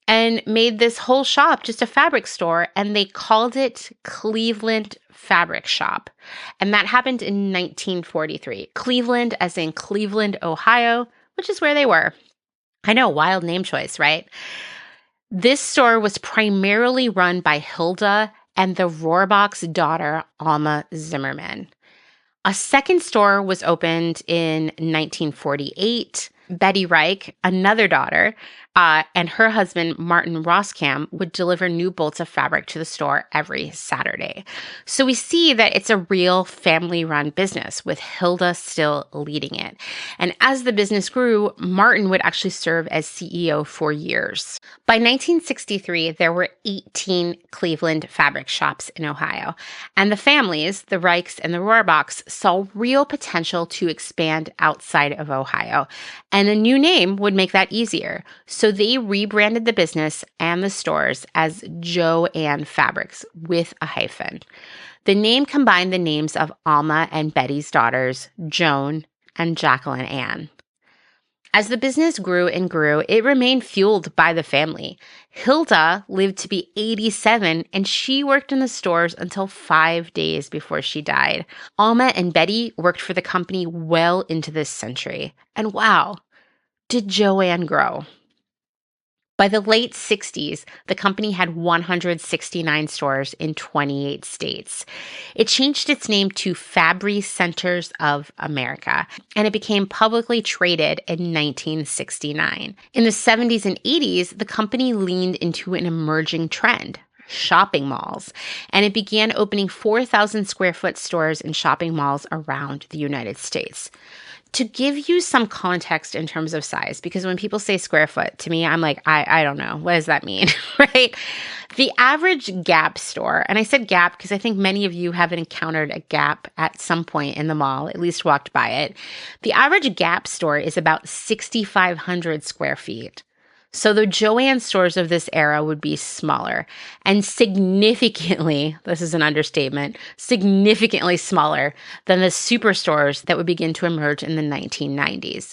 and made this whole shop just a fabric store. And they called it Cleveland Fabric Shop. And that happened in 1943. Cleveland as in Cleveland, Ohio, which is where they were. I know, wild name choice, right? This store was primarily run by Hilda and the Rohrbach's daughter, Alma Zimmerman. A second store was opened in 1948. Betty Reich, another daughter, and her husband, Martin Roskam, would deliver new bolts of fabric to the store every Saturday. So we see that it's a real family-run business with Hilda still leading it. And as the business grew, Martin would actually serve as CEO for years. By 1963, there were 18 Cleveland fabric shops in Ohio, and the families, the Reichs and the Rohrbachs, saw real potential to expand outside of Ohio, and a new name would make that easier. So they rebranded the business and the stores as Jo-Ann Fabrics with a hyphen. The name combined the names of Alma and Betty's daughters, Joan and Jacqueline Ann. As the business grew and grew, it remained fueled by the family. Hilda lived to be 87, and she worked in the stores until 5 days before she died. Alma and Betty worked for the company well into this century. And wow, did Jo-Ann grow. By the late 60s, the company had 169 stores in 28 states. It changed its name to Fabry Centers of America, and it became publicly traded in 1969. In the 70s and 80s, the company leaned into an emerging trend: shopping malls, and it began opening 4,000 square foot stores in shopping malls around the United States. To give you some context in terms of size, because when people say square foot, to me, I'm like, I don't know. What does that mean, right? The average Gap store, and I said Gap because I think many of you have encountered a Gap at some point in the mall, at least walked by it. The average Gap store is about 6,500 square feet. So the Jo-Ann stores of this era would be smaller and significantly, this is an understatement, significantly smaller than the superstores that would begin to emerge in the 1990s.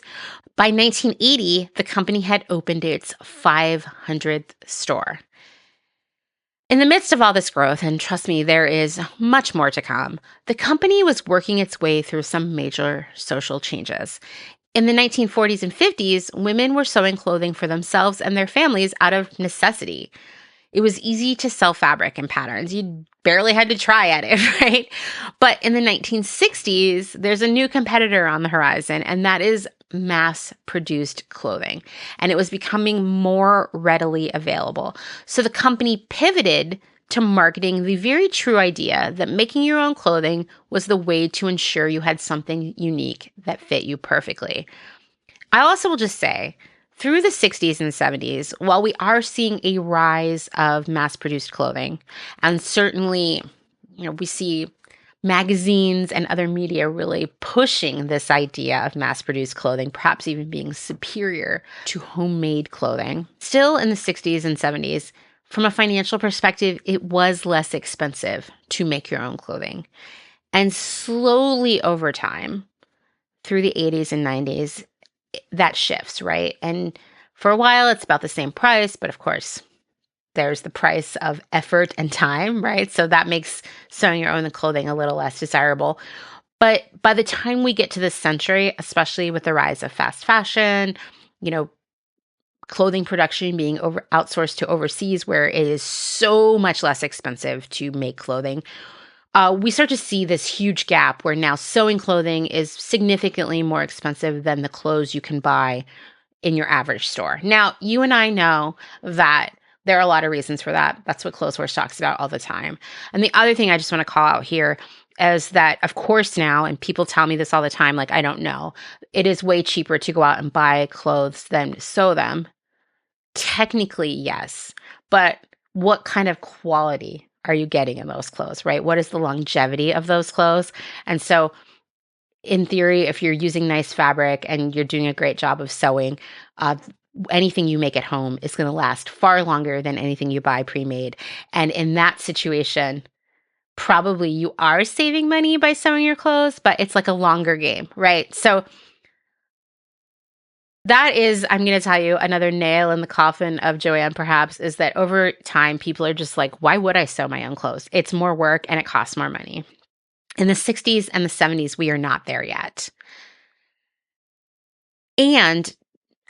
By 1980, the company had opened its 500th store. In the midst of all this growth, and trust me, there is much more to come, the company was working its way through some major social changes. In the 1940s and 50s, women were sewing clothing for themselves and their families out of necessity. It was easy to sell fabric and patterns. You barely had to try at it, right? But in the 1960s, there's a new competitor on the horizon, and that is mass-produced clothing. And it was becoming more readily available. So the company pivoted to marketing the very true idea that making your own clothing was the way to ensure you had something unique that fit you perfectly. I also will just say, through the 60s and 70s, while we are seeing a rise of mass-produced clothing, and certainly, we see magazines and other media really pushing this idea of mass-produced clothing, perhaps even being superior to homemade clothing, still in the 60s and 70s, from a financial perspective, it was less expensive to make your own clothing. And slowly over time, through the 80s and 90s, that shifts, right? And for a while, it's about the same price, but of course, there's the price of effort and time, right? So that makes sewing your own clothing a little less desirable. But by the time we get to this century, especially with the rise of fast fashion, clothing production being outsourced to overseas where it is so much less expensive to make clothing, we start to see this huge gap where now sewing clothing is significantly more expensive than the clothes you can buy in your average store. Now, you and I know that there are a lot of reasons for that. That's what Clotheshorse talks about all the time. And the other thing I just want to call out here is that, of course, now, and people tell me this all the time, like, I don't know, it is way cheaper to go out and buy clothes than sew them. Technically, yes. But what kind of quality are you getting in those clothes, right? What is the longevity of those clothes? And so, in theory, if you're using nice fabric and you're doing a great job of sewing, anything you make at home is going to last far longer than anything you buy pre-made. And in that situation, probably you are saving money by sewing your clothes, but it's like a longer game, right? So that is, I'm going to tell you, another nail in the coffin of Jo-Ann, perhaps, is that over time, people are just like, why would I sew my own clothes? It's more work and it costs more money. In the 60s and the 70s, we are not there yet. And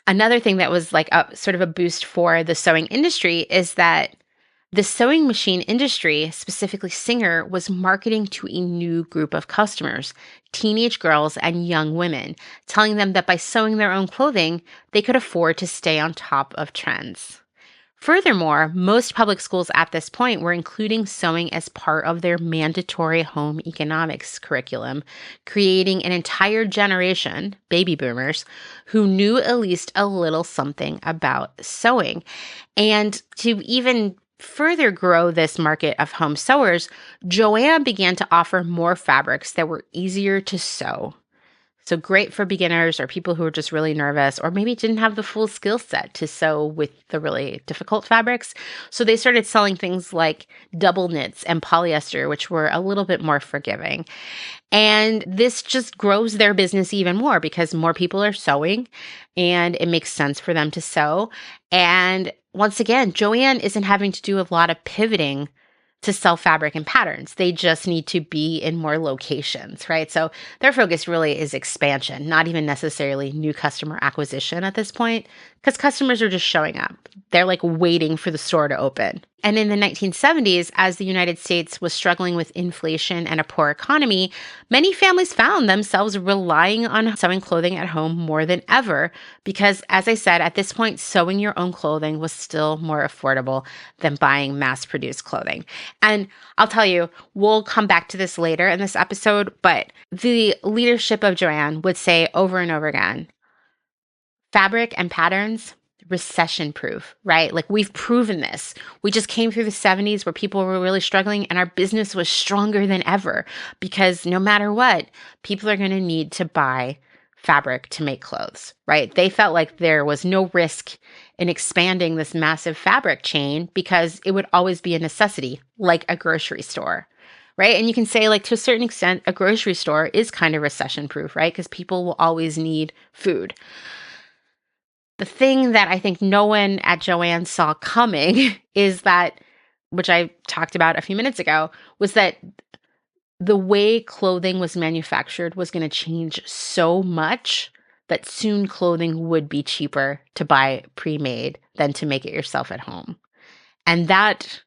another thing that was like a sort of a boost for the sewing industry is that The sewing machine industry, specifically Singer, was marketing to a new group of customers, teenage girls and young women, telling them that by sewing their own clothing, they could afford to stay on top of trends. Furthermore, most public schools at this point were including sewing as part of their mandatory home economics curriculum, creating an entire generation, baby boomers, who knew at least a little something about sewing. And to even further grow this market of home sewers, Jo-Ann began to offer more fabrics that were easier to sew. So great for beginners or people who are just really nervous or maybe didn't have the full skill set to sew with the really difficult fabrics. So they started selling things like double knits and polyester, which were a little bit more forgiving. And this just grows their business even more because more people are sewing and it makes sense for them to sew. And once again, Jo-Ann isn't having to do a lot of pivoting to sell fabric and patterns. They just need to be in more locations, right? So their focus really is expansion, not even necessarily new customer acquisition at this point, because customers are just showing up. They're like waiting for the store to open. And in the 1970s, as the United States was struggling with inflation and a poor economy, many families found themselves relying on sewing clothing at home more than ever because, as I said, at this point, sewing your own clothing was still more affordable than buying mass-produced clothing. And I'll tell you, we'll come back to this later in this episode, but the leadership of Jo-Ann would say over and over again, fabric and patterns, recession proof, right? Like we've proven this. We just came through the 70s where people were really struggling and our business was stronger than ever because no matter what, people are going to need to buy fabric to make clothes, right? They felt like there was no risk in expanding this massive fabric chain because it would always be a necessity, like a grocery store. Right. And you can say, like, to a certain extent, a grocery store is kind of recession proof, right? Because people will always need food. The thing that I think no one at Jo-Ann saw coming is that, which I talked about a few minutes ago, was that the way clothing was manufactured was going to change so much that soon clothing would be cheaper to buy pre-made than to make it yourself at home. And that,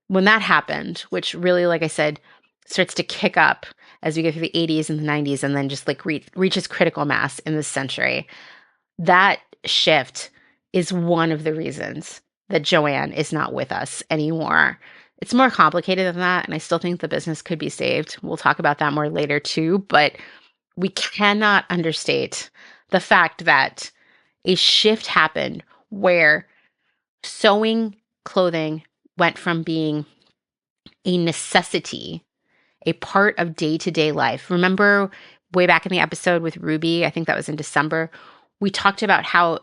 when that happened, which really, like I said, starts to kick up as we go through the 80s and the 90s and then just like reaches critical mass in this century, that shift is one of the reasons that Jo-Ann is not with us anymore. It's more complicated than that, and I still think the business could be saved. We'll talk about that more later too, but we cannot understate the fact that a shift happened where sewing clothing went from being a necessity, a part of day-to-day life. Remember way back in the episode with Ruby, I think that was in December, we talked about how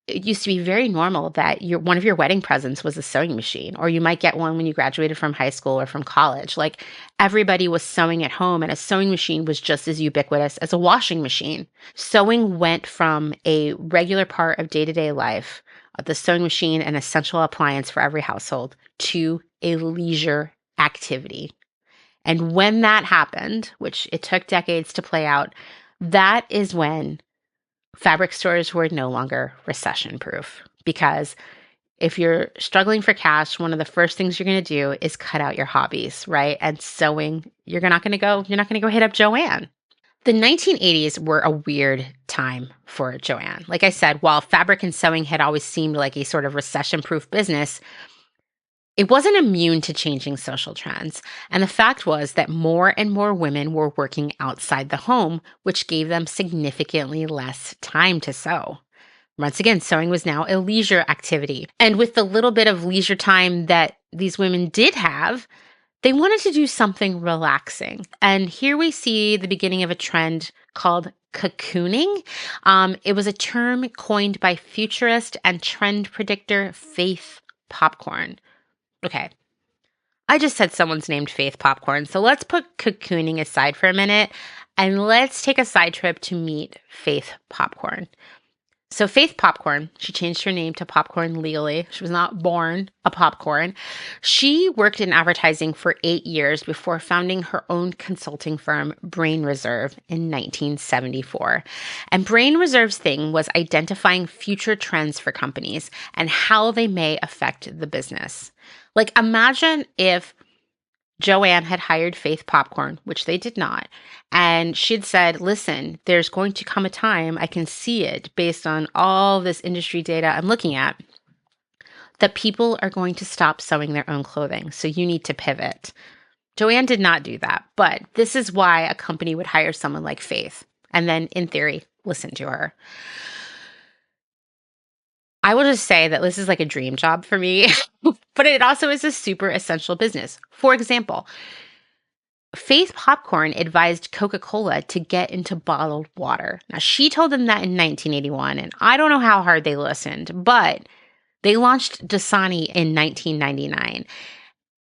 it used to be very normal that one of your wedding presents was a sewing machine, or you might get one when you graduated from high school or from college. Like everybody was sewing at home, and a sewing machine was just as ubiquitous as a washing machine. Sewing went from a regular part of day-to-day life, the sewing machine, an essential appliance for every household, to a leisure activity. And when that happened, which it took decades to play out, that is when fabric stores were no longer recession proof, because if you're struggling for cash, one of the first things you're going to do is cut out your hobbies, right? And sewing, you're not going to go hit up Jo-Ann. The 1980s were a weird time for Jo-Ann. Like I said, while fabric and sewing had always seemed like a sort of recession proof business, it wasn't immune to changing social trends, and the fact was that more and more women were working outside the home, which gave them significantly less time to sew. Once again, sewing was now a leisure activity, and with the little bit of leisure time that these women did have, they wanted to do something relaxing. And here we see the beginning of a trend called cocooning. It was a term coined by futurist and trend predictor Faith Popcorn. Okay, I just said someone's named Faith Popcorn, so let's put cocooning aside for a minute, and let's take a side trip to meet Faith Popcorn. So Faith Popcorn, she changed her name to Popcorn legally. She was not born a popcorn. She worked in advertising for 8 years before founding her own consulting firm, Brain Reserve, in 1974. And Brain Reserve's thing was identifying future trends for companies and how they may affect the business. Like, imagine if Jo-Ann had hired Faith Popcorn, which they did not, and she'd said, listen, there's going to come a time, I can see it based on all this industry data I'm looking at, that people are going to stop sewing their own clothing. So you need to pivot. Jo-Ann did not do that, but this is why a company would hire someone like Faith and then, in theory, listen to her. I will just say that this is like a dream job for me, but it also is a super essential business. For example, Faith Popcorn advised Coca-Cola to get into bottled water. Now, she told them that in 1981, and I don't know how hard they listened, but they launched Dasani in 1999.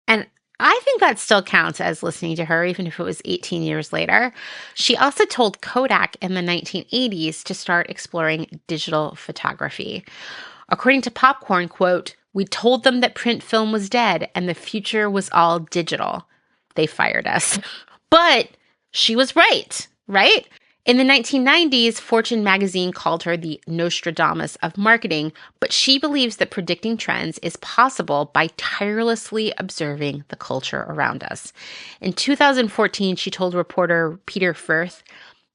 And I think that still counts as listening to her, even if it was 18 years later. She also told Kodak in the 1980s to start exploring digital photography. According to Popcorn, quote, we told them that print film was dead and the future was all digital. They fired us. But she was right? In the 1990s, Fortune magazine called her the Nostradamus of marketing, but she believes that predicting trends is possible by tirelessly observing the culture around us. In 2014, she told reporter Peter Firth,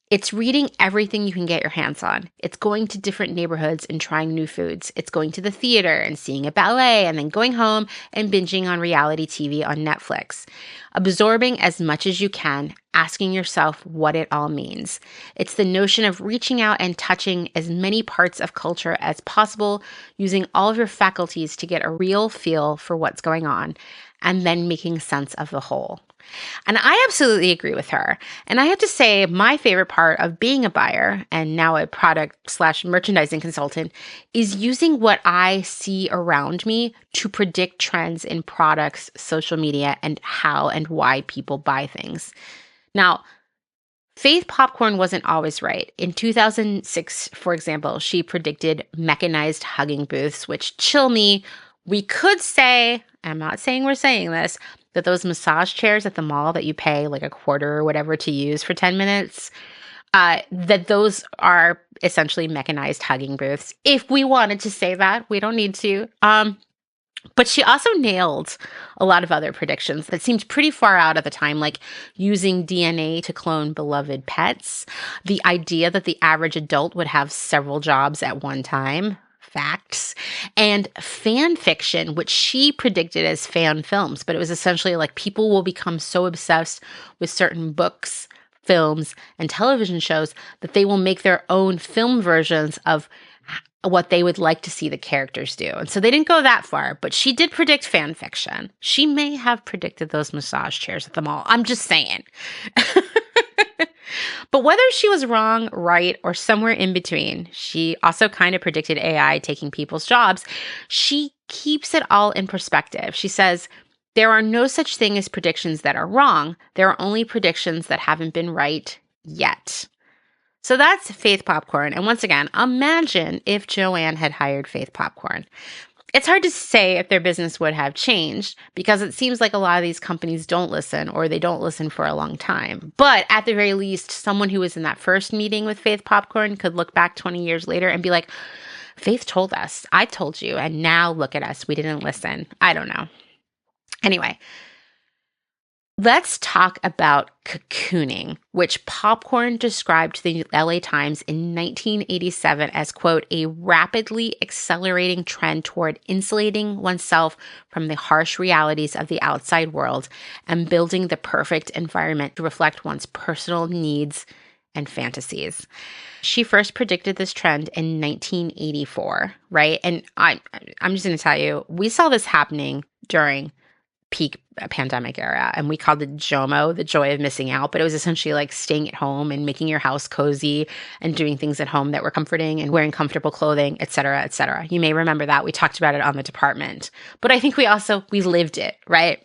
it's reading everything you can get your hands on. It's going to different neighborhoods and trying new foods. It's going to the theater and seeing a ballet and then going home and binging on reality TV on Netflix. Absorbing as much as you can, asking yourself what it all means. It's the notion of reaching out and touching as many parts of culture as possible, using all of your faculties to get a real feel for what's going on, and then making sense of the whole. And I absolutely agree with her. And I have to say, my favorite part of being a buyer and now a product/merchandising consultant is using what I see around me to predict trends in products, social media, and how and why people buy things. Now, Faith Popcorn wasn't always right. In 2006, for example, she predicted mechanized hugging booths, which, chill me, we could say, I'm not saying we're saying this, that those massage chairs at the mall that you pay like a quarter or whatever to use for 10 minutes, that those are essentially mechanized hugging booths. If we wanted to say that, we don't need to. But she also nailed a lot of other predictions that seemed pretty far out at the time, like using DNA to clone beloved pets, the idea that the average adult would have several jobs at one time, facts, and fan fiction, which she predicted as fan films, but it was essentially like people will become so obsessed with certain books, films, and television shows that they will make their own film versions of what they would like to see the characters do. And so they didn't go that far, but she did predict fan fiction. She may have predicted those massage chairs at the mall. I'm just saying. But whether she was wrong, right, or somewhere in between, she also kind of predicted AI taking people's jobs. She keeps it all in perspective. She says, there are no such thing as predictions that are wrong. There are only predictions that haven't been right yet. So that's Faith Popcorn. And once again, imagine if Jo-Ann had hired Faith Popcorn. It's hard to say if their business would have changed because it seems like a lot of these companies don't listen or they don't listen for a long time. But at the very least, someone who was in that first meeting with Faith Popcorn could look back 20 years later and be like, Faith told us, I told you, and now look at us. We didn't listen. I don't know. Anyway, let's talk about cocooning, which Popcorn described to the LA Times in 1987 as, quote, a rapidly accelerating trend toward insulating oneself from the harsh realities of the outside world and building the perfect environment to reflect one's personal needs and fantasies. She first predicted this trend in 1984, right? And I'm just going to tell you, we saw this happening during peak pandemic era, and we called it JOMO, the joy of missing out, but it was essentially like staying at home and making your house cozy and doing things at home that were comforting and wearing comfortable clothing, et cetera, et cetera. You may remember that. We talked about it on the department, but I think we lived it, right?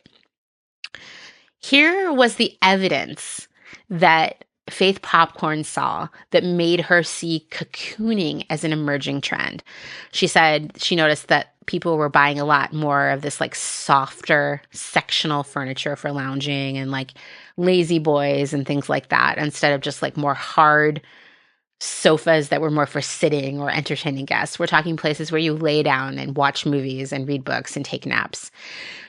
Here was the evidence that Faith Popcorn saw that made her see cocooning as an emerging trend. She said she noticed that people were buying a lot more of this like softer sectional furniture for lounging and like lazy boys and things like that, instead of just like more hard sofas that were more for sitting or entertaining guests. We're talking places where you lay down and watch movies and read books and take naps.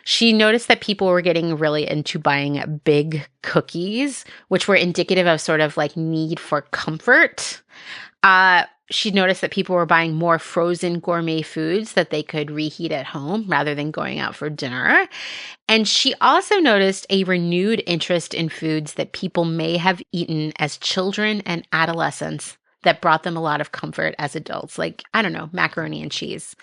She noticed that people were getting really into buying big cookies, which were indicative of sort of like need for comfort. She noticed that people were buying more frozen gourmet foods that they could reheat at home rather than going out for dinner. And she also noticed a renewed interest in foods that people may have eaten as children and adolescents that brought them a lot of comfort as adults, like, I don't know, macaroni and cheese.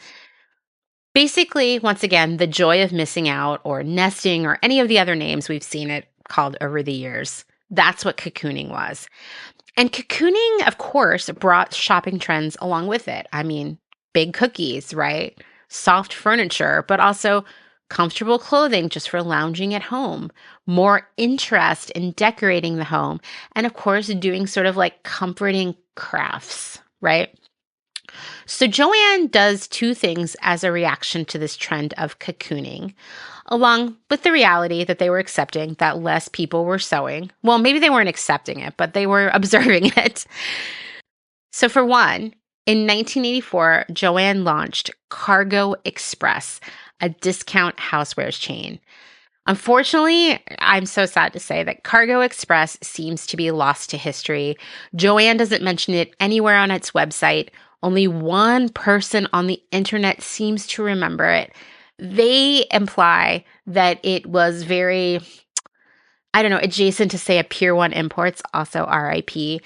Basically, once again, the joy of missing out or nesting or any of the other names we've seen it called over the years. That's what cocooning was. And cocooning, of course, brought shopping trends along with it. I mean, big cookies, right? Soft furniture, but also comfortable clothing just for lounging at home, more interest in decorating the home, and of course, doing sort of like comforting crafts, right? So Jo-Ann does two things as a reaction to this trend of cocooning, along with the reality that they were accepting that less people were sewing. Well, maybe they weren't accepting it, but they were observing it. So for one, in 1984, Jo-Ann launched Cargo Express, a discount housewares chain. Unfortunately, I'm so sad to say that Cargo Express seems to be lost to history. Jo-Ann doesn't mention it anywhere on its website. Only one person on the internet seems to remember it. They imply that it was very, I don't know, adjacent to, say, a Pier 1 Imports, also RIP,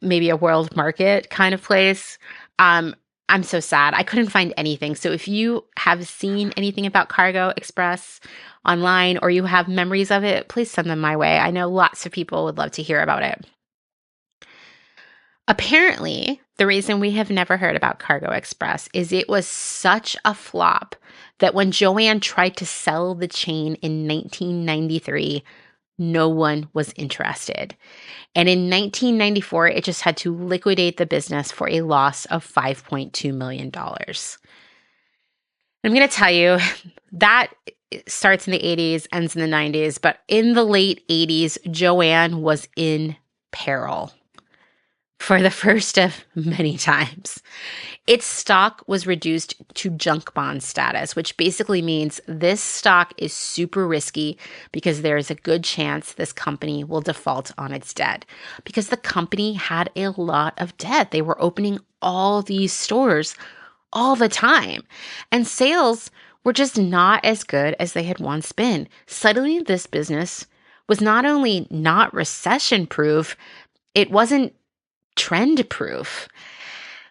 maybe a World Market kind of place. I'm so sad. I couldn't find anything. So if you have seen anything about Cargo Express online or you have memories of it, please send them my way. I know lots of people would love to hear about it. Apparently, the reason we have never heard about Cargo Express is it was such a flop that when Jo-Ann tried to sell the chain in 1993, no one was interested. And in 1994, it just had to liquidate the business for a loss of $5.2 million. I'm going to tell you, that starts in the 80s, ends in the 90s, but in the late 80s, Jo-Ann was in peril for the first of many times. Its stock was reduced to junk bond status, which basically means this stock is super risky because there is a good chance this company will default on its debt, because the company had a lot of debt. They were opening all these stores all the time, and sales were just not as good as they had once been. Suddenly, this business was not only not recession-proof, it wasn't trend-proof.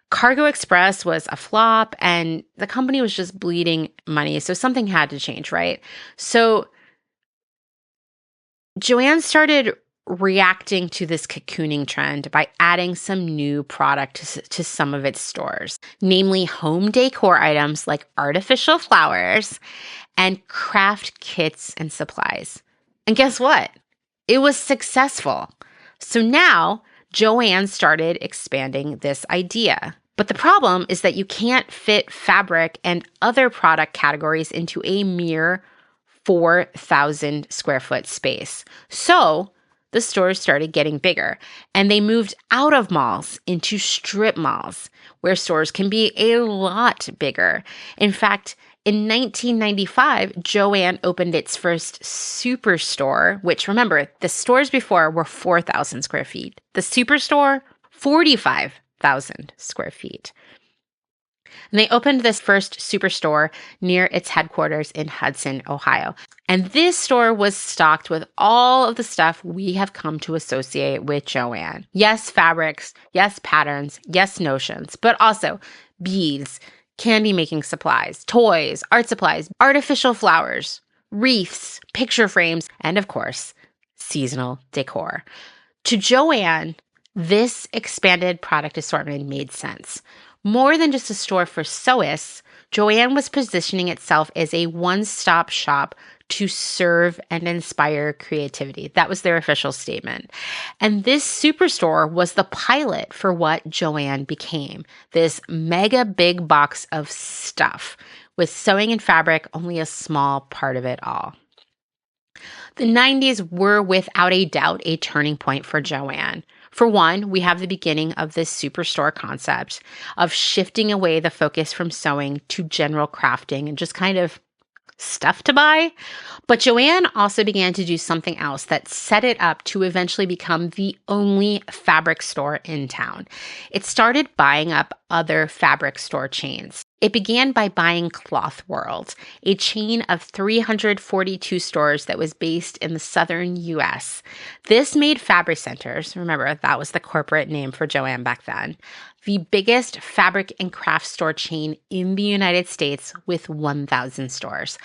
Cargo Express was a flop and the company was just bleeding money. So something had to change, right? So Jo-Ann started reacting to this cocooning trend by adding some new product to some of its stores, namely home decor items like artificial flowers and craft kits and supplies. And guess what? It was successful. So now Jo-Ann started expanding this idea. But the problem is that you can't fit fabric and other product categories into a mere 4,000 square foot space. So the stores started getting bigger and they moved out of malls into strip malls where stores can be a lot bigger. In fact, in 1995, Jo-Ann opened its first superstore, which, remember, the stores before were 4,000 square feet. The superstore, 45,000 square feet. And they opened this first superstore near its headquarters in Hudson, Ohio. And this store was stocked with all of the stuff we have come to associate with Jo-Ann. Yes, fabrics. Yes, patterns. Yes, notions. But also beads, candy-making supplies, toys, art supplies, artificial flowers, wreaths, picture frames, and of course, seasonal decor. To Jo-Ann, this expanded product assortment made sense. More than just a store for sewists, Jo-Ann was positioning itself as a one-stop shop to serve and inspire creativity. That was their official statement. And this superstore was the pilot for what Jo-Ann became, this mega big box of stuff, with sewing and fabric only a small part of it all. The 90s were without a doubt a turning point for Jo-Ann. For one, we have the beginning of this superstore concept of shifting away the focus from sewing to general crafting and just kind of stuff to buy. But Jo-Ann also began to do something else that set it up to eventually become the only fabric store in town. It started buying up other fabric store chains. It began by buying Cloth World, a chain of 342 stores that was based in the southern U.S. This made Fabric Centers, remember that was the corporate name for Jo-Ann back then, the biggest fabric and craft store chain in the United States with 1,000 stores.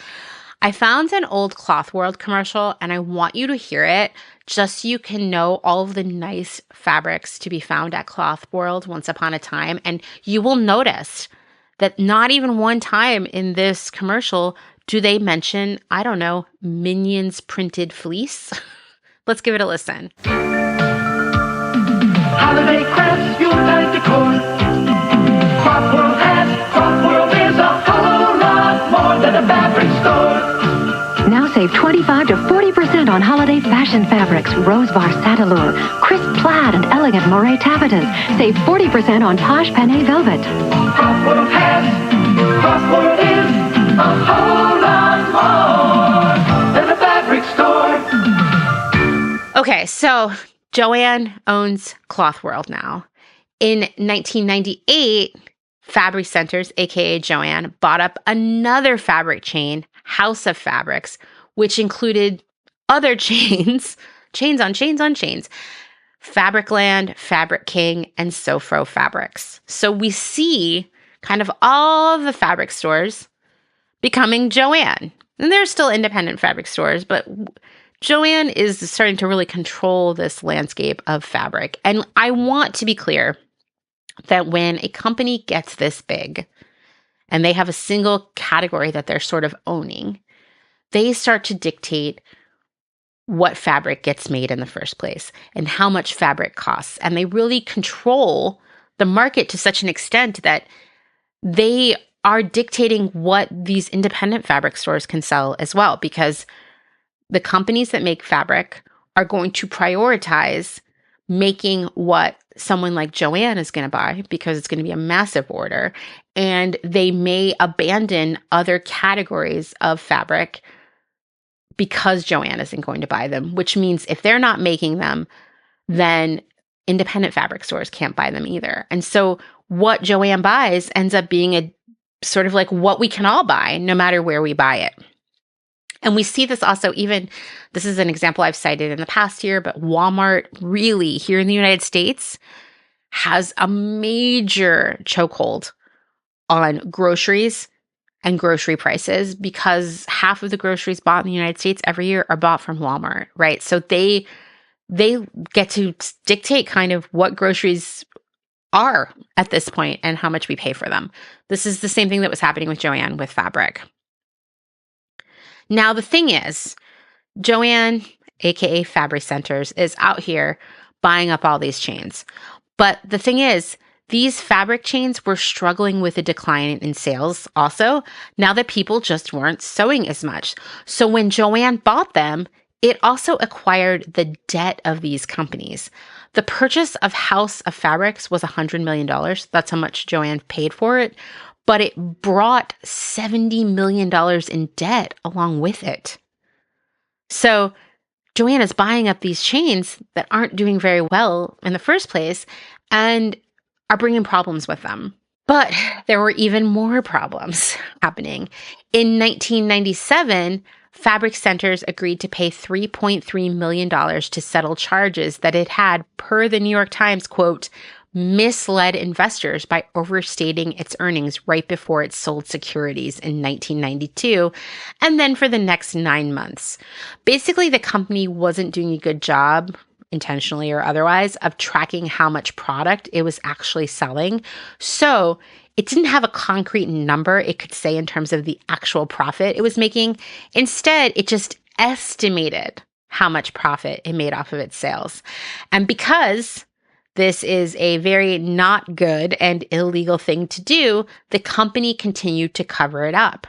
I found an old Cloth World commercial and I want you to hear it just so you can know all of the nice fabrics to be found at Cloth World once upon a time. And you will notice that not even one time in this commercial do they mention, I don't know, Minions printed fleece. Let's give it a listen. Holiday crafts, Yuletide decor. Cloth World is a whole lot more than a fabric store. Now save 25 to 40% on holiday fashion fabrics, Rose Bar Satin-Lure, crisp plaid and elegant moire taffetas. Save 40% on posh Panay velvet. Cloth World is a whole lot more than a fabric store. Okay, so Jo-Ann owns Cloth World now. In 1998, Fabric Centers, aka Jo-Ann, bought up another fabric chain, House of Fabrics, which included other chains, chains on chains on chains, Fabricland, Fabric King, and Sofro Fabrics. So we see kind of all of the fabric stores becoming Jo-Ann. And there's still independent fabric stores, but Jo-Ann is starting to really control this landscape of fabric. And I want to be clear that when a company gets this big and they have a single category that they're sort of owning, they start to dictate what fabric gets made in the first place and how much fabric costs. And they really control the market to such an extent that they are dictating what these independent fabric stores can sell as well, because the companies that make fabric are going to prioritize making what someone like Jo-Ann is going to buy because it's going to be a massive order. And they may abandon other categories of fabric because Jo-Ann isn't going to buy them, which means if they're not making them, then independent fabric stores can't buy them either. And so what Jo-Ann buys ends up being a sort of like what we can all buy, no matter where we buy it. And we see this also even, this is an example I've cited in the past here, but Walmart really here in the United States has a major chokehold on groceries and grocery prices because half of the groceries bought in the United States every year are bought from Walmart, right? So they get to dictate kind of what groceries are at this point and how much we pay for them. This is the same thing that was happening with Jo-Ann with fabric. Now, the thing is, Jo-Ann, aka Fabric Centers, is out here buying up all these chains. But the thing is, these fabric chains were struggling with a decline in sales also, now that people just weren't sewing as much. So when Jo-Ann bought them, it also acquired the debt of these companies. The purchase of House of Fabrics was $100 million. That's how much Jo-Ann paid for it. But it brought $70 million in debt along with it. So Jo-Ann is buying up these chains that aren't doing very well in the first place and are bringing problems with them. But there were even more problems happening. In 1997, Fabric Centers agreed to pay $3.3 million to settle charges that it had, per the New York Times, quote, misled investors by overstating its earnings right before it sold securities in 1992, and then for the next 9 months. Basically, the company wasn't doing a good job, intentionally or otherwise, of tracking how much product it was actually selling. So it didn't have a concrete number it could say in terms of the actual profit it was making. Instead, it just estimated how much profit it made off of its sales. And because this is a very not good and illegal thing to do, the company continued to cover it up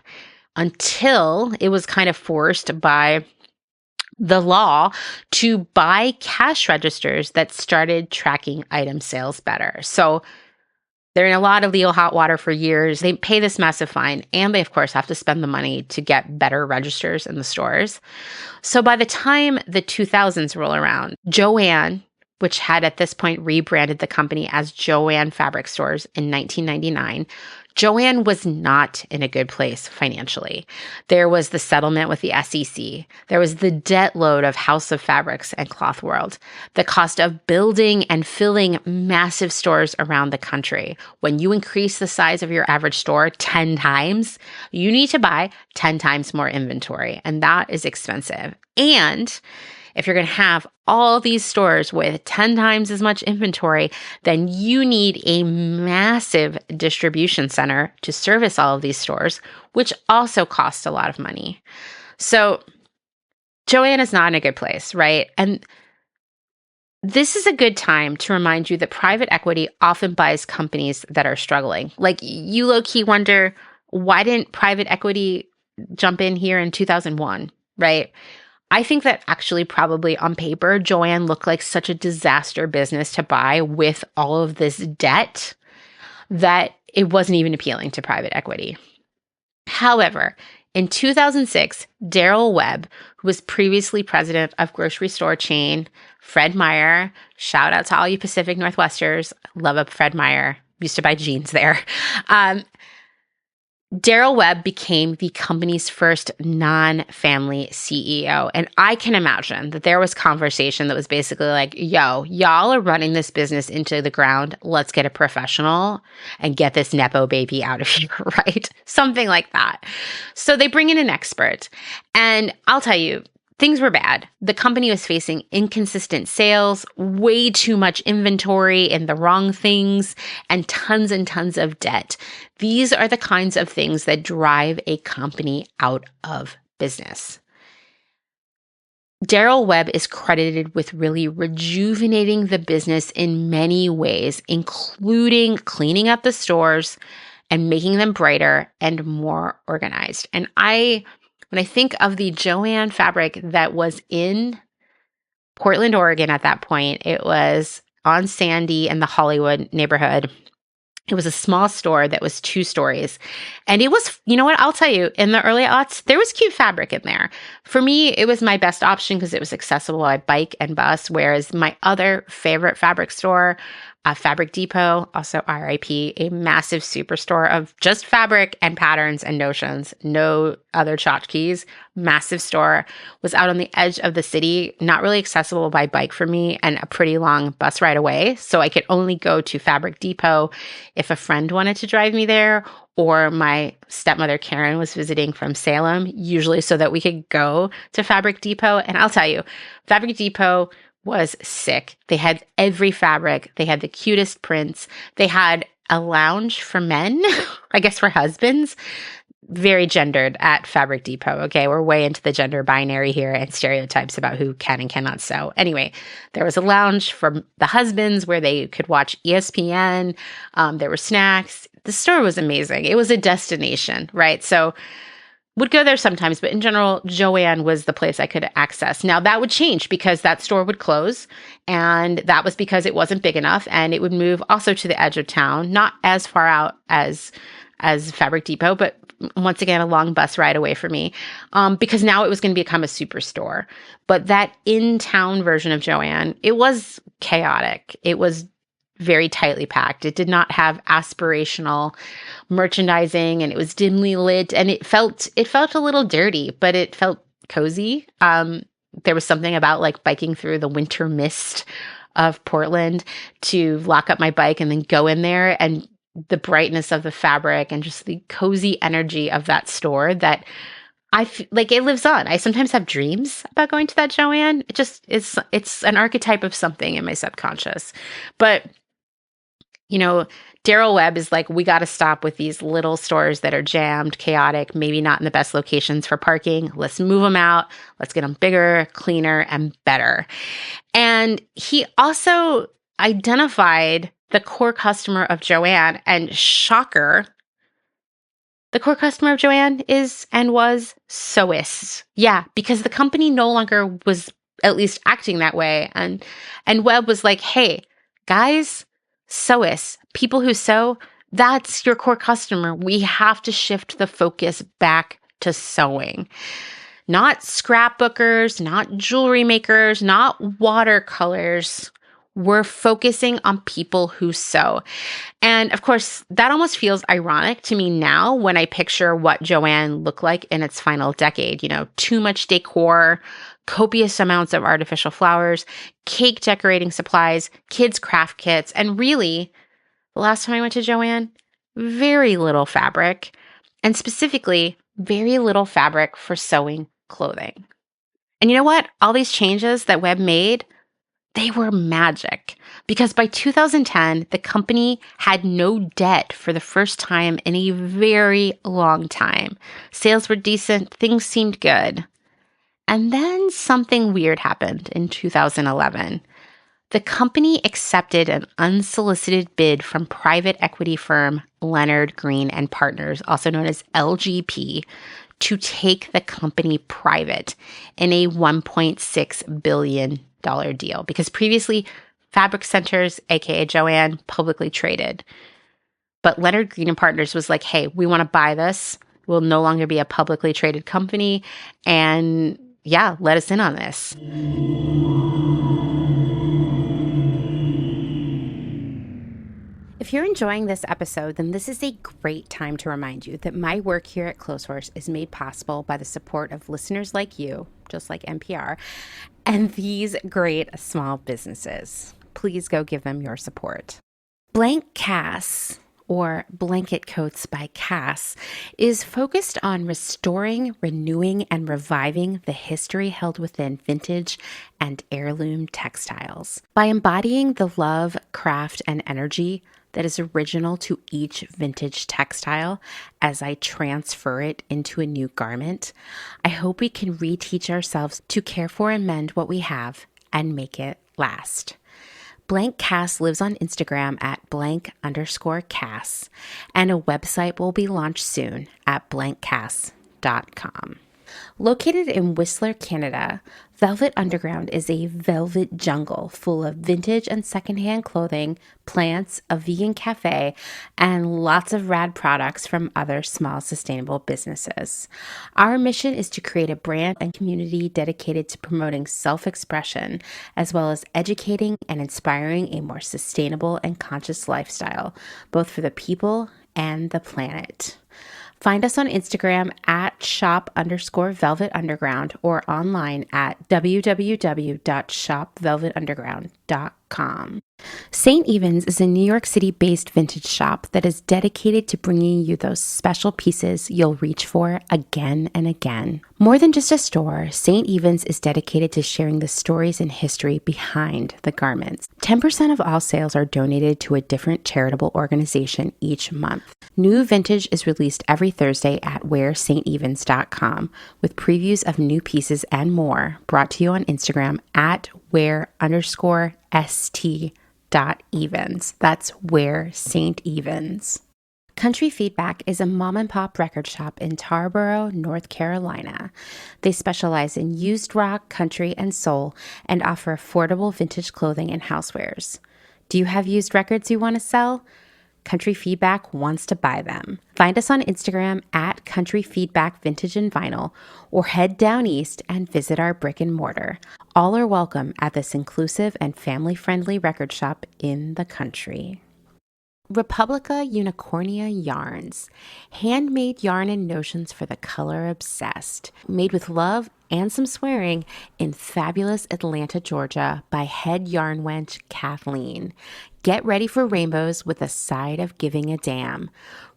until it was kind of forced by the law to buy cash registers that started tracking item sales better. So they're in a lot of legal hot water for years. They pay this massive fine, and they, of course, have to spend the money to get better registers in the stores. So by the time the 2000s roll around, Jo-Ann, which had at this point rebranded the company as Jo-Ann Fabric Stores in 1999, Jo-Ann was not in a good place financially. There was the settlement with the SEC. There was the debt load of House of Fabrics and Cloth World, the cost of building and filling massive stores around the country. When you increase the size of your average store 10 times, you need to buy 10 times more inventory, and that is expensive. And if you're going to have all these stores with 10 times as much inventory, then you need a massive distribution center to service all of these stores, which also costs a lot of money. So Jo-Ann is not in a good place, right? And this is a good time to remind you that private equity often buys companies that are struggling. Like, you low-key wonder, why didn't private equity jump in here in 2001, right? I think that actually probably on paper, Jo-Ann looked like such a disaster business to buy with all of this debt that it wasn't even appealing to private equity. However, in 2006, Daryl Webb, who was previously president of grocery store chain Fred Meyer, shout out to all you Pacific Northwesters, love up Fred Meyer, used to buy jeans there. Daryl Webb became the company's first non-family CEO. And I can imagine that there was conversation that was basically like, yo, y'all are running this business into the ground. Let's get a professional and get this Nepo baby out of here, right? Something like that. So they bring in an expert. And I'll tell you, things were bad. The company was facing inconsistent sales, way too much inventory in the wrong things, and tons of debt. These are the kinds of things that drive a company out of business. Daryl Webb is credited with really rejuvenating the business in many ways, including cleaning up the stores and making them brighter and more organized. And when I think of the Jo-Ann fabric that was in Portland, Oregon at that point, it was on Sandy in the Hollywood neighborhood. It was a small store that was 2 stories. And it was, you know what, I'll tell you, in the early aughts, there was cute fabric in there. For me, it was my best option because it was accessible by bike and bus, whereas my other favorite fabric store, Fabric Depot, also RIP, a massive superstore of just fabric and patterns and notions, no other tchotchkes, massive store, was out on the edge of the city, not really accessible by bike for me, and a pretty long bus ride away. So I could only go to Fabric Depot if a friend wanted to drive me there, or my stepmother Karen was visiting from Salem, usually so that we could go to Fabric Depot. And I'll tell you, Fabric Depot was sick. They had every fabric. They had the cutest prints. They had a lounge for men, I guess for husbands. Very gendered at Fabric Depot. Okay, we're way into the gender binary here and stereotypes about who can and cannot sew. Anyway, there was a lounge for the husbands where they could watch ESPN. There were snacks. The store was amazing. It was a destination, right? So would go there sometimes, but in general, Jo-Ann was the place I could access. Now that would change because that store would close, and that was because it wasn't big enough, and it would move also to the edge of town, not as far out as Fabric Depot, but once again, a long bus ride away from me, because now it was going to become a superstore. But that in-town version of Jo-Ann, it was chaotic. It was very tightly packed. It did not have aspirational merchandising, and it was dimly lit, and it felt a little dirty, but it felt cozy. There was something about like biking through the winter mist of Portland to lock up my bike and then go in there, and the brightness of the fabric and just the cozy energy of that store that I feel like it lives on. I sometimes have dreams about going to that Jo-Ann. It's an archetype of something in my subconscious. But Daryl Webb is like, we got to stop with these little stores that are jammed, chaotic, maybe not in the best locations for parking. Let's move them out. Let's get them bigger, cleaner, and better. And he also identified the core customer of Jo-Ann, and shocker, the core customer of Jo-Ann is and was sewists. Yeah, because the company no longer was at least acting that way. And Webb was like, hey, guys, sewists, people who sew, that's your core customer. We have to shift the focus back to sewing. Not scrapbookers, not jewelry makers, not watercolors. We're focusing on people who sew. And of course, that almost feels ironic to me now when I picture what Jo-Ann looked like in its final decade. Too much decor, copious amounts of artificial flowers, cake decorating supplies, kids' craft kits, and really, the last time I went to Jo-Ann, very little fabric, and specifically, very little fabric for sewing clothing. And you know what? All these changes that Webb made, they were magic, because by 2010, the company had no debt for the first time in a very long time. Sales were decent, things seemed good. And then something weird happened in 2011. The company accepted an unsolicited bid from private equity firm Leonard Green and Partners, also known as LGP, to take the company private in a $1.6 billion deal, because previously Fabric Centers, aka Jo-Ann, publicly traded. But Leonard Green and Partners was like, hey, we want to buy this. We'll no longer be a publicly traded company. And yeah, let us in on this. If you're enjoying this episode, then this is a great time to remind you that my work here at Clotheshorse is made possible by the support of listeners like you, just like NPR, and these great small businesses. Please go give them your support. Blank Cass, or Blanket Coats by Cass, is focused on restoring, renewing, and reviving the history held within vintage and heirloom textiles. By embodying the love, craft, and energy that is original to each vintage textile as I transfer it into a new garment, I hope we can reteach ourselves to care for and mend what we have and make it last. Blank Cass lives on Instagram at _Cass, and a website will be launched soon at blankcass.com. Located in Whistler, Canada, Velvet Underground is a velvet jungle full of vintage and secondhand clothing, plants, a vegan cafe, and lots of rad products from other small sustainable businesses. Our mission is to create a brand and community dedicated to promoting self-expression, as well as educating and inspiring a more sustainable and conscious lifestyle, both for the people and the planet. Find us on Instagram at shop_Velvet Underground or online at www.shopvelvetunderground.com. St. Evens is a New York City-based vintage shop that is dedicated to bringing you those special pieces you'll reach for again and again. More than just a store, St. Evens is dedicated to sharing the stories and history behind the garments. 10% of all sales are donated to a different charitable organization each month. New vintage is released every Thursday at wearstevens.com with previews of new pieces and more, brought to you on Instagram at wear_st.evens. That's Wear St. Evens. Country Feedback is a mom and pop record shop in Tarboro, North Carolina. They specialize in used rock, country, and soul, and offer affordable vintage clothing and housewares. Do you have used records you want to sell? Country Feedback wants to buy them. Find us on Instagram at Country Feedback Vintage and Vinyl, or head down east and visit our brick and mortar. All are welcome at this inclusive and family-friendly record shop in the country. Republica Unicornia Yarns, handmade yarn and notions for the color obsessed. Made with love and some swearing in fabulous Atlanta, Georgia by head yarn wench Kathleen. Get ready for rainbows with a side of giving a damn.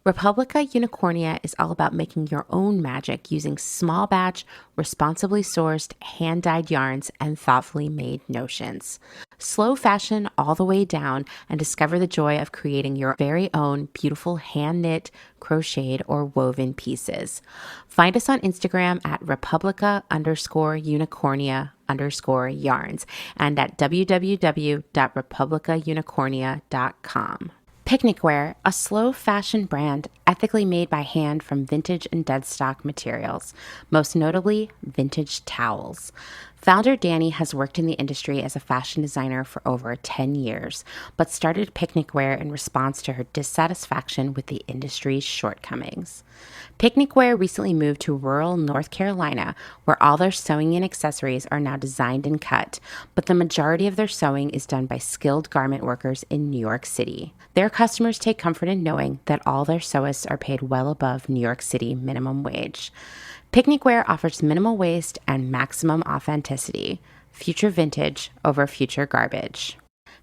Republica Unicornia is all about making your own magic using small batch, responsibly sourced, hand-dyed yarns and thoughtfully made notions. Slow fashion all the way down and discover the joy of creating your very own beautiful hand-knit, crocheted, or woven pieces. Find us on Instagram at Republica_Unicornia_yarns and at www.republicaunicornia.com. Picnic Wear, a slow fashion brand ethically made by hand from vintage and dead stock materials, most notably vintage towels. Founder Danny has worked in the industry as a fashion designer for over 10 years, but started Picnic Wear in response to her dissatisfaction with the industry's shortcomings. Picnic Wear recently moved to rural North Carolina, where all their sewing and accessories are now designed and cut, but the majority of their sewing is done by skilled garment workers in New York City. Their customers take comfort in knowing that all their sewists are paid well above New York City minimum wage. Picnic Wear offers minimal waste and maximum authenticity. Future vintage over future garbage.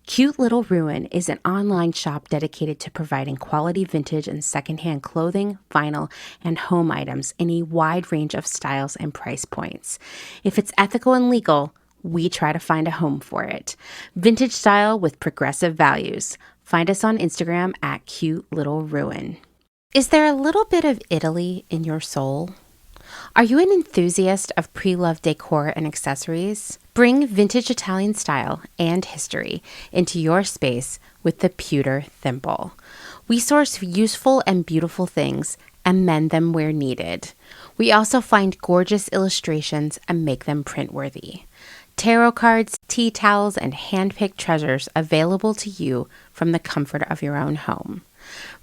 Cute Little Ruin is an online shop dedicated to providing quality vintage and secondhand clothing, vinyl, and home items in a wide range of styles and price points. If it's ethical and legal, we try to find a home for it. Vintage style with progressive values. Find us on Instagram at Cute Little Ruin. Is there a little bit of Italy in your soul? Are you an enthusiast of pre-loved decor and accessories? Bring vintage Italian style and history into your space with the Pewter Thimble. We source useful and beautiful things and mend them where needed. We also find gorgeous illustrations and make them print-worthy. Tarot cards, tea towels, and hand-picked treasures available to you from the comfort of your own home.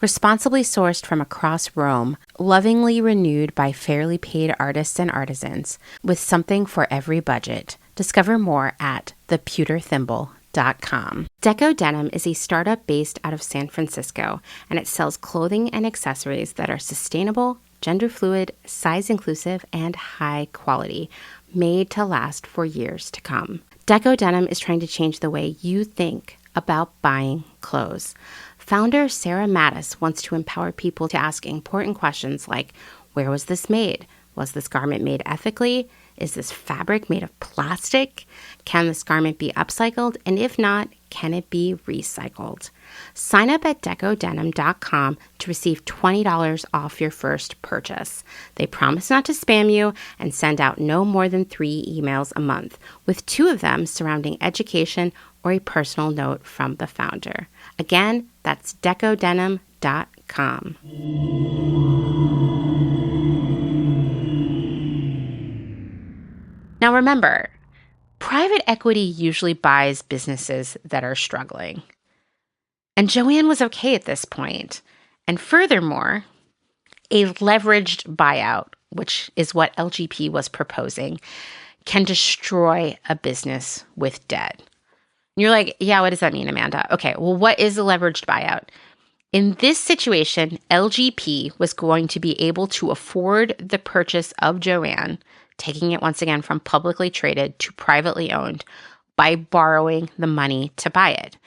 Responsibly sourced from across Rome, lovingly renewed by fairly paid artists and artisans, with something for every budget. Discover more at thepewterthimble.com. Deco Denim is a startup based out of San Francisco, and it sells clothing and accessories that are sustainable, gender fluid, size inclusive, and high quality, made to last for years to come. Deco Denim is trying to change the way you think about buying clothes. Founder Sarah Mattis wants to empower people to ask important questions like, where was this made? Was this garment made ethically? Is this fabric made of plastic? Can this garment be upcycled? And if not, can it be recycled? Sign up at decodenim.com to receive $20 off your first purchase. They promise not to spam you and send out no more than 3 emails a month, with 2 of them surrounding education or a personal note from the founder. Again, that's decodenim.com. Now remember, private equity usually buys businesses that are struggling. And Jo-Ann was okay at this point. And furthermore, a leveraged buyout, which is what LGP was proposing, can destroy a business with debt. And you're like, yeah, what does that mean, Amanda? Okay, well, what is a leveraged buyout? In this situation, LGP was going to be able to afford the purchase of Jo-Ann, taking it once again from publicly traded to privately owned, by borrowing the money to buy it.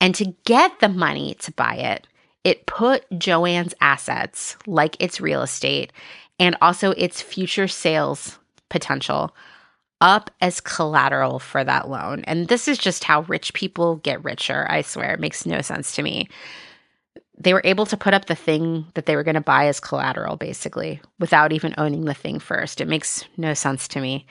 And to get the money to buy it, it put Jo-Ann's assets, like its real estate, and also its future sales potential, up as collateral for that loan. And this is just how rich people get richer, I swear. It makes no sense to me. They were able to put up the thing that they were going to buy as collateral, basically, without even owning the thing first. It makes no sense to me.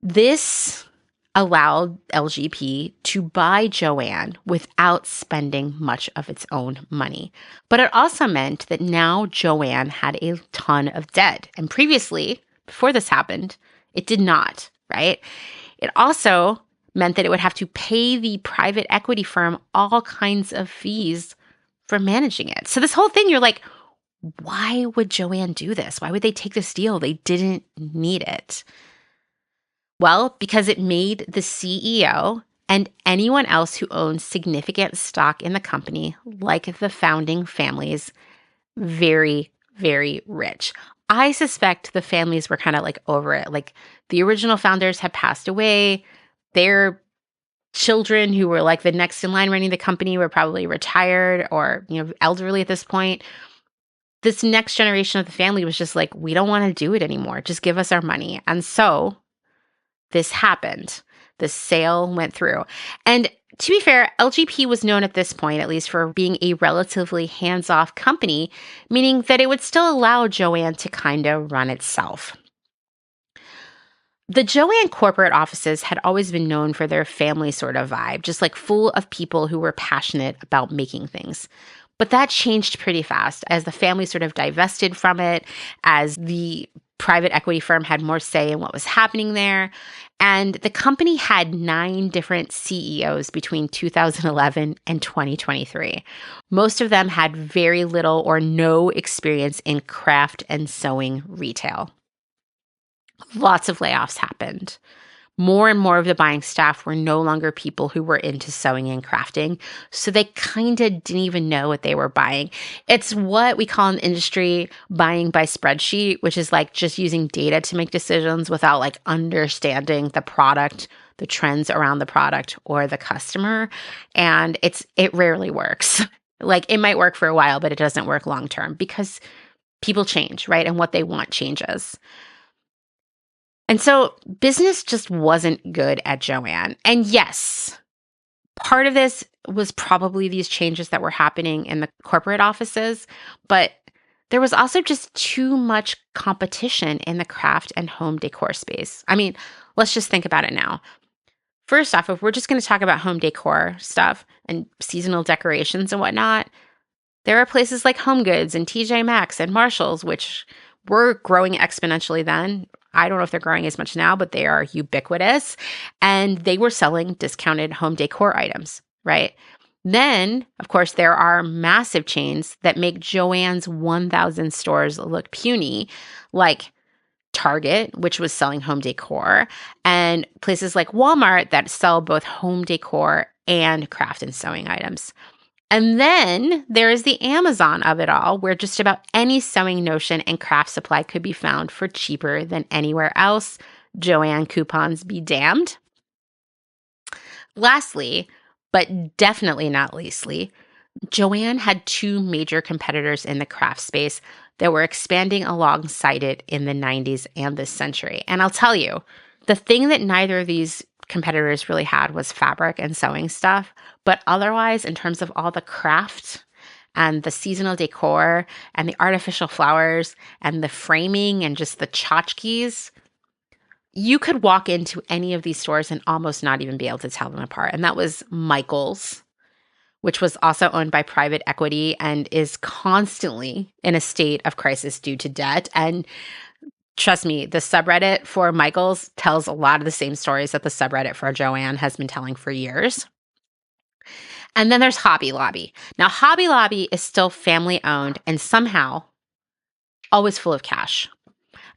This allowed LGP to buy Jo-Ann without spending much of its own money. But it also meant that now Jo-Ann had a ton of debt. And previously, before this happened, it did not, right? It also meant that it would have to pay the private equity firm all kinds of fees for managing it. So this whole thing, you're like, why would Jo-Ann do this? Why would they take this deal? They didn't need it. Well, because it made the CEO and anyone else who owns significant stock in the company, like the founding families, very, very rich. I suspect the families were kind of like over it. Like the original founders had passed away. Their children who were like the next in line running the company were probably retired or, elderly at this point. This next generation of the family was just like, we don't want to do it anymore. Just give us our money. And so this happened. The sale went through. And to be fair, LGP was known at this point, at least, for being a relatively hands-off company, meaning that it would still allow Jo-Ann to kind of run itself. The Jo-Ann corporate offices had always been known for their family sort of vibe, just like full of people who were passionate about making things. But that changed pretty fast as the family sort of divested from it, as the private equity firm had more say in what was happening there. And the company had 9 different CEOs between 2011 and 2023. Most of them had very little or no experience in craft and sewing retail. Lots of layoffs happened. More and more of the buying staff were no longer people who were into sewing and crafting, so they kind of didn't even know what they were buying. It's what we call in the industry buying by spreadsheet, which is like just using data to make decisions without like understanding the product, the trends around the product, or the customer. And it rarely works. Like it might work for a while, but it doesn't work long term because people change, right? And what they want changes. And so business just wasn't good at Jo-Ann. And yes, part of this was probably these changes that were happening in the corporate offices, but there was also just too much competition in the craft and home decor space. I mean, let's just think about it now. First off, if we're just going to talk about home decor stuff and seasonal decorations and whatnot, there are places like Home Goods and TJ Maxx and Marshalls, which were growing exponentially then. I don't know if they're growing as much now, but they are ubiquitous. And they were selling discounted home decor items, right? Then, of course, there are massive chains that make Jo-Ann's 1,000 stores look puny, like Target, which was selling home decor, and places like Walmart that sell both home decor and craft and sewing items. And then there is the Amazon of it all, where just about any sewing notion and craft supply could be found for cheaper than anywhere else. Jo-Ann coupons be damned. Lastly, but definitely not leastly, Jo-Ann had 2 major competitors in the craft space that were expanding alongside it in the 90s and this century. And I'll tell you, the thing that neither of these competitors really had was fabric and sewing stuff. But otherwise, in terms of all the craft and the seasonal decor and the artificial flowers and the framing and just the tchotchkes, you could walk into any of these stores and almost not even be able to tell them apart. And that was Michael's, which was also owned by private equity and is constantly in a state of crisis due to debt. And trust me, the subreddit for Michael's tells a lot of the same stories that the subreddit for Jo-Ann has been telling for years. And then there's Hobby Lobby. Now, Hobby Lobby is still family owned and somehow always full of cash.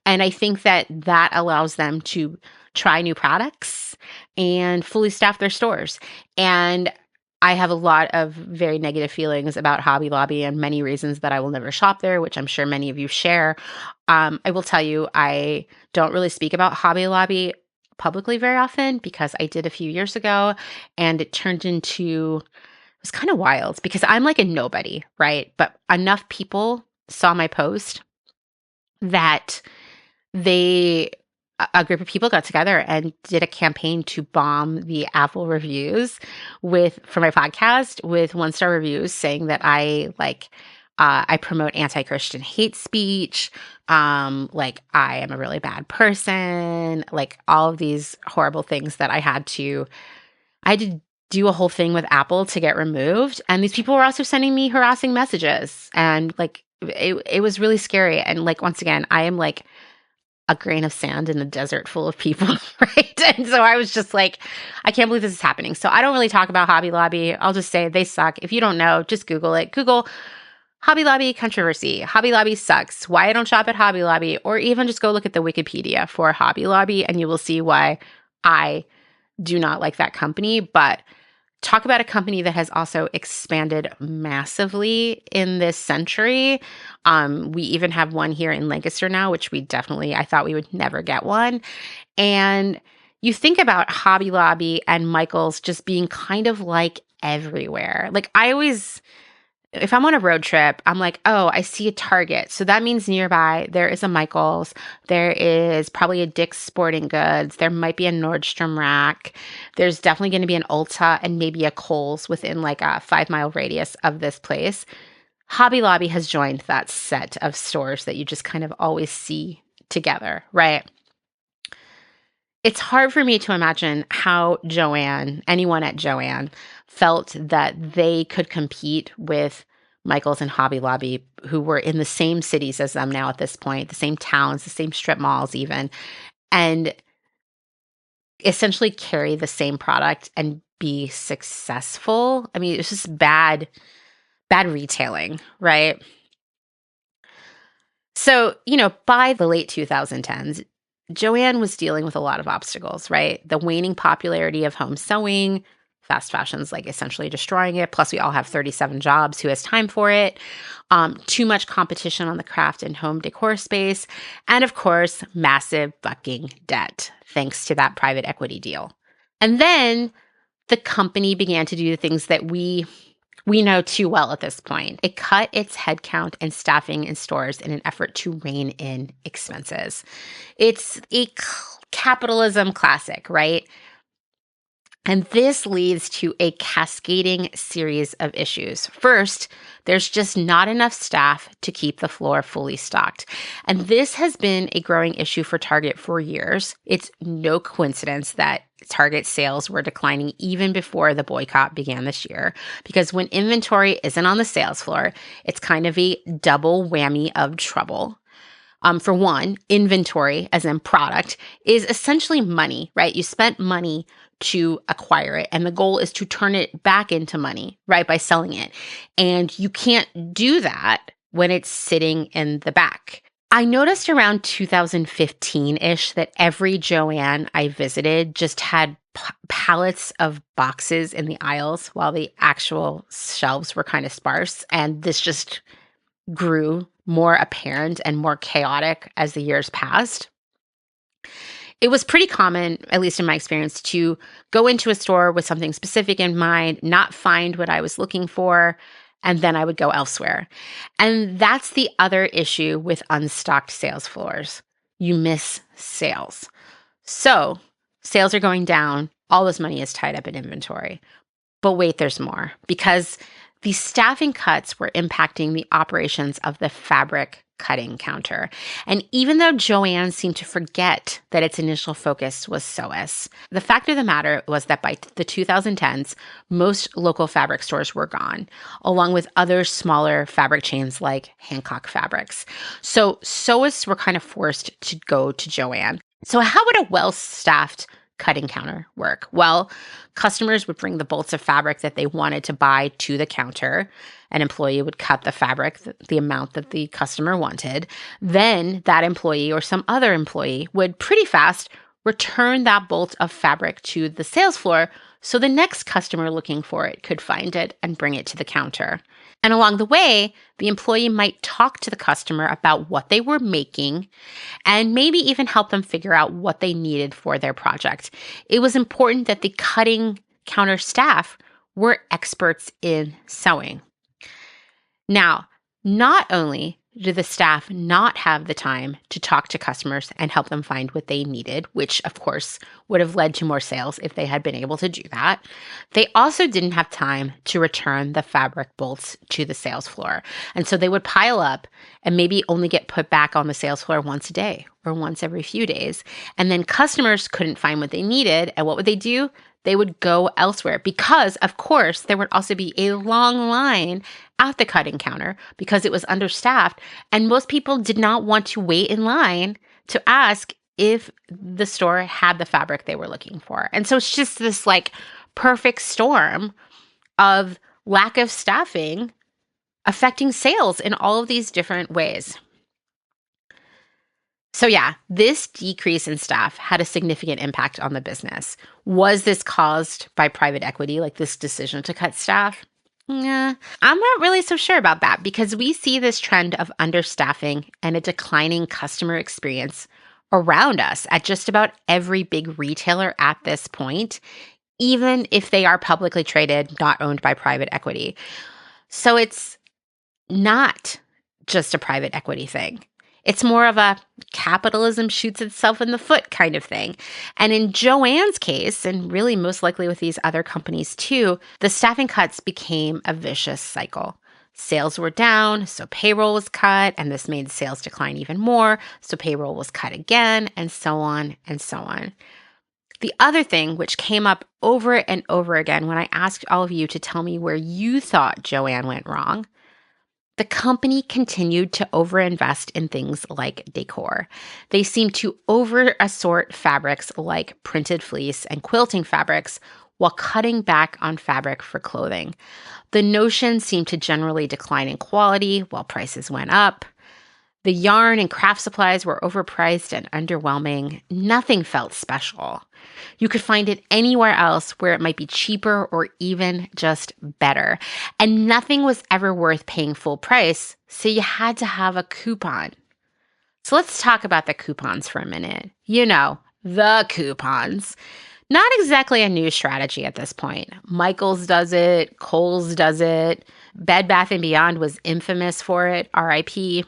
And I think that allows them to try new products and fully staff their stores. And I have a lot of very negative feelings about Hobby Lobby and many reasons that I will never shop there, which I'm sure many of you share. I will tell you, I don't really speak about Hobby Lobby publicly very often because I did a few years ago and it turned into, it was kind of wild because I'm like a nobody, right? But enough people saw my post that a group of people got together and did a campaign to bomb the Apple reviews for my podcast with 1-star reviews saying that I promote anti-Christian hate speech, like I am a really bad person, like all of these horrible things that I had to do a whole thing with Apple to get removed. And these people were also sending me harassing messages and like it was really scary. And like, once again, I am like a grain of sand in a desert full of people, right? And so I was just like, I can't believe this is happening. So I don't really talk about Hobby Lobby. I'll just say they suck. If you don't know, just Google it. Google Hobby Lobby controversy. Hobby Lobby sucks. Why I don't shop at Hobby Lobby, or even just go look at the Wikipedia for Hobby Lobby and you will see why I do not like that company. But talk about a company that has also expanded massively in this century. We even have one here in Lancaster now, which I thought we would never get one. And you think about Hobby Lobby and Michael's just being kind of like everywhere. Like if I'm on a road trip, I'm like, oh, I see a Target. So that means nearby there is a Michael's. There is probably a Dick's Sporting Goods. There might be a Nordstrom Rack. There's definitely going to be an Ulta and maybe a Kohl's within like a 5-mile radius of this place. Hobby Lobby has joined that set of stores that you just kind of always see together, right? It's hard for me to imagine how anyone at Jo-Ann, felt that they could compete with Michael's and Hobby Lobby, who were in the same cities as them now at this point, the same towns, the same strip malls even, and essentially carry the same product and be successful. I mean, it's just bad retailing, right? So, by the late 2010s, Jo-Ann was dealing with a lot of obstacles, right? The waning popularity of home sewing, fast fashion's like essentially destroying it. Plus, we all have 37 jobs. Who has time for it? Too much competition on the craft and home decor space. And of course, massive fucking debt, thanks to that private equity deal. And then the company began to do the things that we know too well at this point. It cut its headcount and staffing in stores in an effort to rein in expenses. It's a capitalism classic, right? And this leads to a cascading series of issues. First, there's just not enough staff to keep the floor fully stocked. And this has been a growing issue for Target for years. It's no coincidence that Target sales were declining even before the boycott began this year, because when inventory isn't on the sales floor, it's kind of a double whammy of trouble. For one, inventory, as in product, is essentially money, right? You spent money to acquire it, and the goal is to turn it back into money, right, by selling it. And you can't do that when it's sitting in the back. I noticed around 2015-ish that every Jo-Ann I visited just had pallets of boxes in the aisles while the actual shelves were kind of sparse. And this just grew more apparent and more chaotic as the years passed. It was pretty common, at least in my experience, to go into a store with something specific in mind, not find what I was looking for, and then I would go elsewhere. And that's the other issue with unstocked sales floors. You miss sales. So sales are going down. All this money is tied up in inventory. But wait, there's more, because these staffing cuts were impacting the operations of the fabric cutting counter. And even though Jo-Ann seemed to forget that its initial focus was sewists, the fact of the matter was that by the 2010s, most local fabric stores were gone, along with other smaller fabric chains like Hancock Fabrics. So sewists were kind of forced to go to Jo-Ann. So how would a well-staffed cutting counter work? Well, customers would bring the bolts of fabric that they wanted to buy to the counter. An employee would cut the fabric, the amount that the customer wanted. Then that employee or some other employee would pretty fast return that bolt of fabric to the sales floor so the next customer looking for it could find it and bring it to the counter. And along the way, the employee might talk to the customer about what they were making and maybe even help them figure out what they needed for their project. It was important that the cutting counter staff were experts in sewing. Now, not only did the staff not have the time to talk to customers and help them find what they needed, which of course would have led to more sales if they had been able to do that, they also didn't have time to return the fabric bolts to the sales floor. And so they would pile up and maybe only get put back on the sales floor once a day or once every few days. And then customers couldn't find what they needed. And what would they do? They would go elsewhere because, of course, there would also be a long line at the cutting counter because it was understaffed. And most people did not want to wait in line to ask if the store had the fabric they were looking for. And so it's just this like perfect storm of lack of staffing affecting sales in all of these different ways. So yeah, this decrease in staff had a significant impact on the business. Was this caused by private equity, like this decision to cut staff? Yeah, I'm not really so sure about that because we see this trend of understaffing and a declining customer experience around us at just about every big retailer at this point, even if they are publicly traded, not owned by private equity. So it's not just a private equity thing. It's more of a capitalism shoots itself in the foot kind of thing. And in Jo-Ann's case, and really most likely with these other companies too, the staffing cuts became a vicious cycle. Sales were down, so payroll was cut, and this made sales decline even more, so payroll was cut again, and so on and so on. The other thing, which came up over and over again when I asked all of you to tell me where you thought Jo-Ann went wrong, the company continued to overinvest in things like decor. They seemed to over-assort fabrics like printed fleece and quilting fabrics while cutting back on fabric for clothing. The notion seemed to generally decline in quality while prices went up. The yarn and craft supplies were overpriced and underwhelming. Nothing felt special. You could find it anywhere else where it might be cheaper or even just better. And nothing was ever worth paying full price, so you had to have a coupon. So let's talk about the coupons for a minute. You know, the coupons. Not exactly a new strategy at this point. Michaels does it, Kohl's does it, Bed Bath & Beyond was infamous for it, RIP.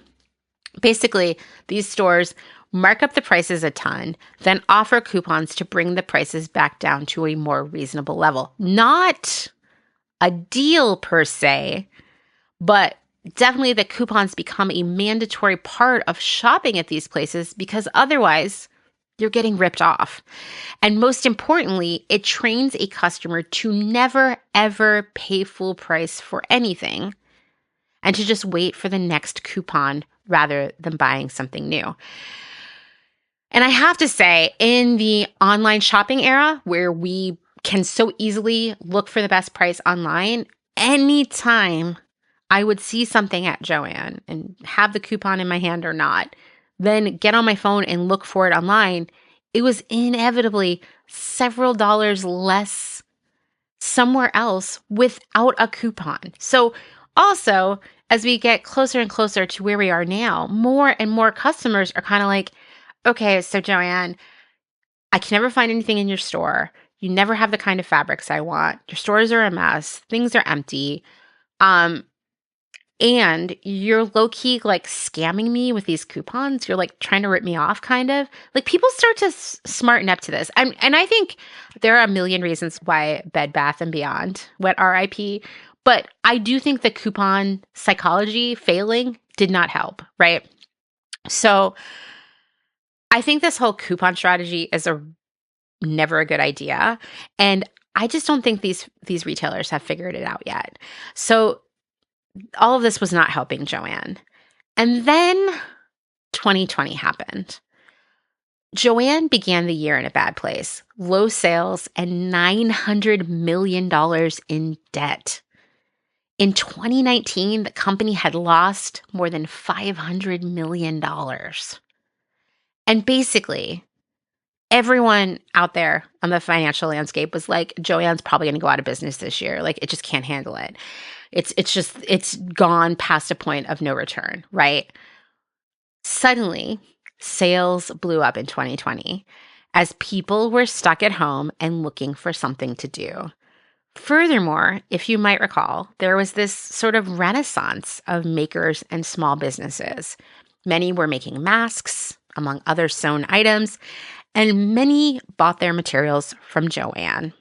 Basically, these stores mark up the prices a ton, then offer coupons to bring the prices back down to a more reasonable level. Not a deal per se, but definitely the coupons become a mandatory part of shopping at these places because otherwise you're getting ripped off. And most importantly, it trains a customer to never, ever pay full price for anything and to just wait for the next coupon rather than buying something new. And I have to say, in the online shopping era where we can so easily look for the best price online, anytime I would see something at Jo-Ann and have the coupon in my hand or not, then get on my phone and look for it online, it was inevitably several dollars less somewhere else without a coupon. So also, as we get closer and closer to where we are now, more and more customers are kind of like, okay, so Jo-Ann, I can never find anything in your store. You never have the kind of fabrics I want. Your stores are a mess. Things are empty. And you're low-key like scamming me with these coupons. You're like trying to rip me off kind of. Like people start to smarten up to this. And I think there are a million reasons why Bed Bath & Beyond went RIP. But I do think the coupon psychology failing did not help, right? So I think this whole coupon strategy is never a good idea. And I just don't think these retailers have figured it out yet. So all of this was not helping Jo-Ann. And then 2020 happened. Jo-Ann began the year in a bad place. Low sales and $900 million in debt. In 2019, the company had lost more than $500 million. And basically, everyone out there on the financial landscape was like, Jo-Ann's probably going to go out of business this year. Like, it just can't handle it. It's gone past a point of no return, right? Suddenly, sales blew up in 2020 as people were stuck at home and looking for something to do. Furthermore, if you might recall, there was this sort of renaissance of makers and small businesses. Many were making masks, among other sewn items, and many bought their materials from Jo-Ann.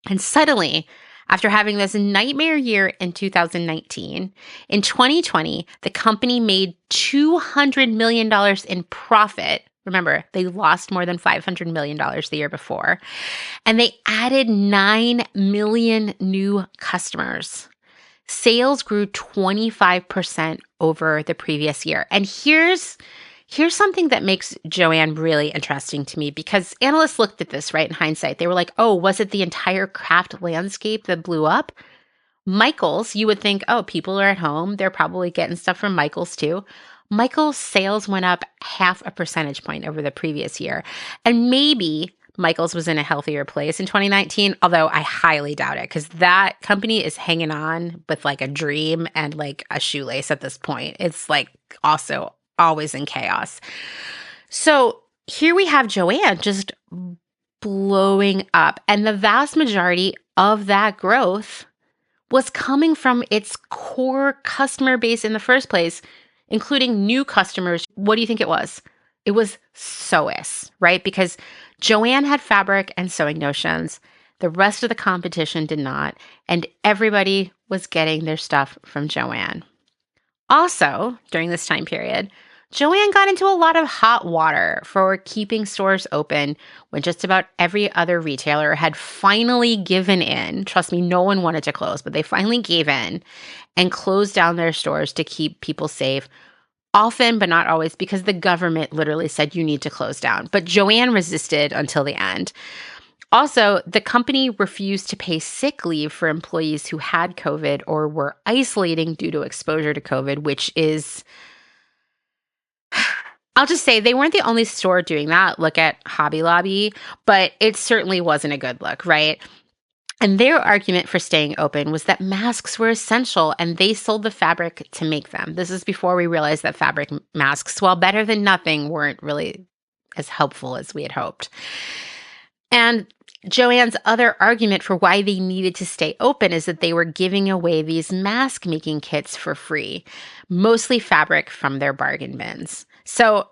And suddenly, after having this nightmare year in 2019, in 2020, the company made $200 million in profit. Remember, they lost more than $500 million the year before. And they added 9 million new customers. Sales grew 25% over the previous year. And here's something that makes Jo-Ann really interesting to me because analysts looked at this, right, in hindsight. They were like, oh, was it the entire craft landscape that blew up? Michaels, you would think, oh, people are at home. They're probably getting stuff from Michaels too. Michael's sales went up 0.5 percentage point over the previous year. And maybe Michael's was in a healthier place in 2019, although I highly doubt it because that company is hanging on with like a dream and like a shoelace at this point. It's like also always in chaos. So here we have Jo-Ann just blowing up. And the vast majority of that growth was coming from its core customer base in the first place, including new customers. What do you think it was? It was sewists, right? Because Jo-Ann had fabric and sewing notions. The rest of the competition did not. And everybody was getting their stuff from Jo-Ann. Also, during this time period, Jo-Ann got into a lot of hot water for keeping stores open when just about every other retailer had finally given in. Trust me, no one wanted to close, but they finally gave in and closed down their stores to keep people safe. Often, but not always, because the government literally said you need to close down. But Jo-Ann resisted until the end. Also, the company refused to pay sick leave for employees who had COVID or were isolating due to exposure to COVID, which is... I'll just say they weren't the only store doing that. Look at Hobby Lobby, but it certainly wasn't a good look, right? And their argument for staying open was that masks were essential and they sold the fabric to make them. This is before we realized that fabric masks, while better than nothing, weren't really as helpful as we had hoped. And Jo-Ann's other argument for why they needed to stay open is that they were giving away these mask making kits for free, mostly fabric from their bargain bins. So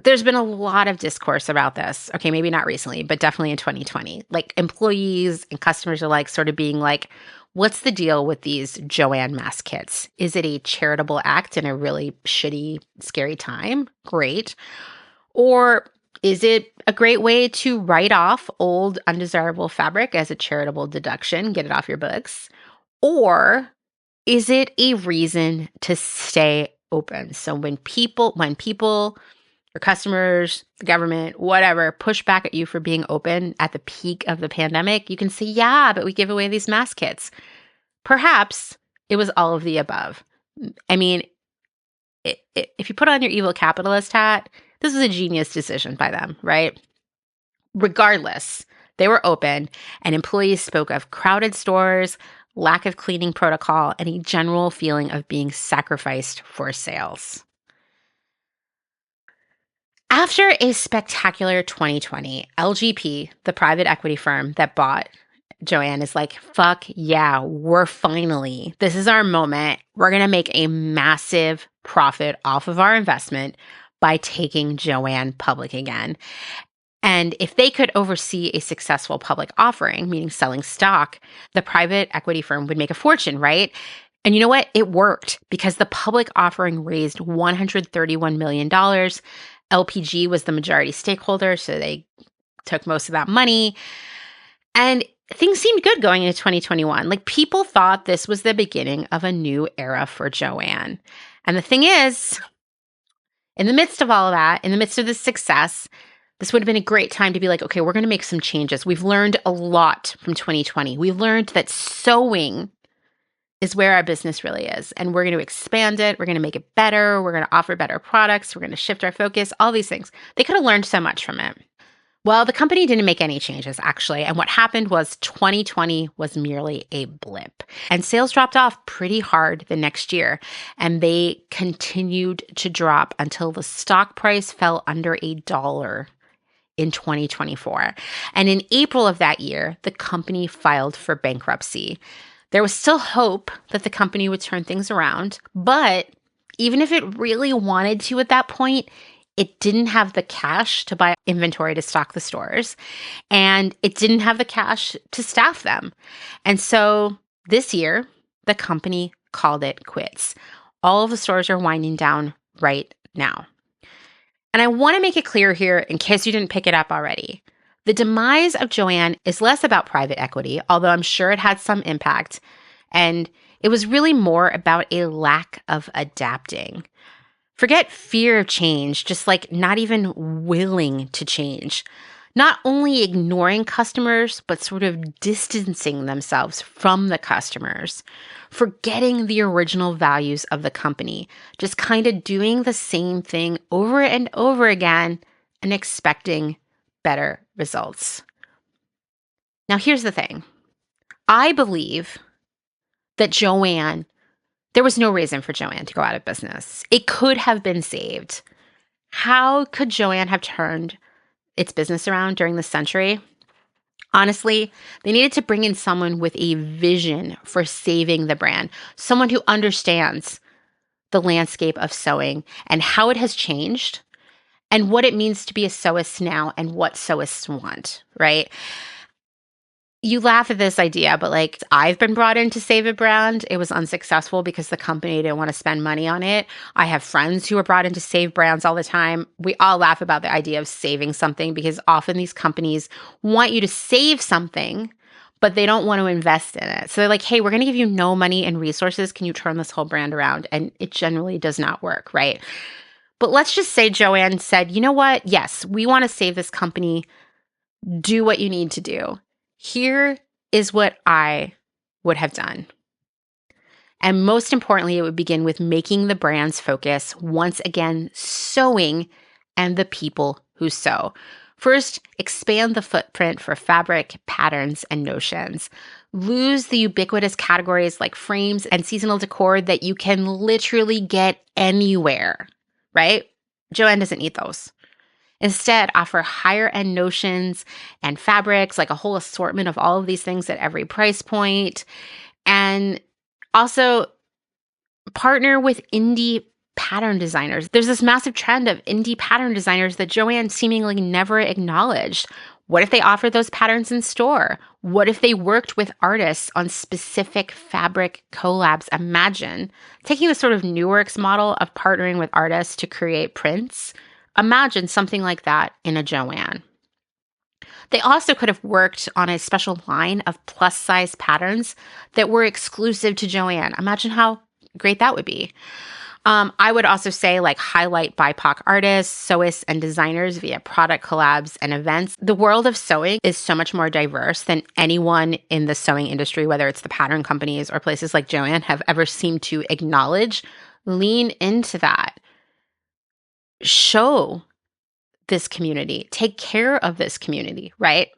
there's been a lot of discourse about this. Okay, maybe not recently, but definitely in 2020. Like employees and customers are like sort of being like, what's the deal with these Jo-Ann mask kits? Is it a charitable act in a really shitty, scary time? Great. Or is it a great way to write off old, undesirable fabric as a charitable deduction, get it off your books? Or is it a reason to stay open? So when people, your customers, the government, whatever, push back at you for being open at the peak of the pandemic, you can say, yeah, but we give away these mask kits. Perhaps it was all of the above. I mean, if you put on your evil capitalist hat, this was a genius decision by them, right? Regardless, they were open, and employees spoke of crowded stores, lack of cleaning protocol, and a general feeling of being sacrificed for sales. After a spectacular 2020, LGP, the private equity firm that bought Jo-Ann, is like, fuck yeah, this is our moment. We're going to make a massive profit off of our investment by taking Jo-Ann public again. And if they could oversee a successful public offering, meaning selling stock, the private equity firm would make a fortune, right? And you know what? It worked because the public offering raised $131 million. LPG was the majority stakeholder, so they took most of that money. And things seemed good going into 2021. Like people thought this was the beginning of a new era for Jo-Ann. And the thing is, in the midst of all of that, in the midst of this success, this would have been a great time to be like, okay, we're going to make some changes. We've learned a lot from 2020. We've learned that sewing is where our business really is. And we're going to expand it. We're going to make it better. We're going to offer better products. We're going to shift our focus, all these things. They could have learned so much from it. Well, the company didn't make any changes, actually. And what happened was 2020 was merely a blip. And sales dropped off pretty hard the next year. And they continued to drop until the stock price fell under $1 in 2024. And in April of that year, the company filed for bankruptcy. There was still hope that the company would turn things around, but even if it really wanted to at that point, it didn't have the cash to buy inventory to stock the stores, and it didn't have the cash to staff them. And so this year, the company called it quits. All of the stores are winding down right now. And I want to make it clear here, in case you didn't pick it up already, the demise of Jo-Ann is less about private equity, although I'm sure it had some impact. And it was really more about a lack of adapting. Forget fear of change, just like not even willing to change. not only ignoring customers, but sort of distancing themselves from the customers, forgetting the original values of the company, just kind of doing the same thing over and over again and expecting better results. Now, here's the thing. I believe that Jo-Ann, there was no reason for Jo-Ann to go out of business. It could have been saved. How could Jo-Ann have turned its business around during the century? Honestly, they needed to bring in someone with a vision for saving the brand, someone who understands the landscape of sewing and how it has changed and what it means to be a sewist now and what sewists want, right? You laugh at this idea, but like I've been brought in to save a brand. It was unsuccessful because the company didn't want to spend money on it. I have friends who are brought in to save brands all the time. We all laugh about the idea of saving something because often these companies want you to save something, but they don't want to invest in it. So they're like, hey, we're going to give you no money and resources. Can you turn this whole brand around? And it generally does not work, right? But let's just say Jo-Ann said, you know what? Yes, we want to save this company. Do what you need to do. Here is what I would have done. And most importantly, it would begin with making the brand's focus once again sewing and the people who sew. First, expand the footprint for fabric, patterns, and notions. Lose the ubiquitous categories like frames and seasonal decor that you can literally get anywhere, right? Jo-Ann doesn't need those. Instead, offer higher end notions and fabrics, like a whole assortment of all of these things at every price point. And also partner with indie pattern designers. There's this massive trend of indie pattern designers that Jo-Ann seemingly never acknowledged. What if they offered those patterns in store? What if they worked with artists on specific fabric collabs? Imagine taking the sort of New Works model of partnering with artists to create prints. Imagine something like that in a Jo-Ann. They also could have worked on a special line of plus-size patterns that were exclusive to Jo-Ann. Imagine how great that would be. I would also say like highlight BIPOC artists, sewists, and designers via product collabs and events. The world of sewing is so much more diverse than anyone in the sewing industry, whether it's the pattern companies or places like Jo-Ann, have ever seemed to acknowledge. Lean into that. Show this community, take care of this community, right?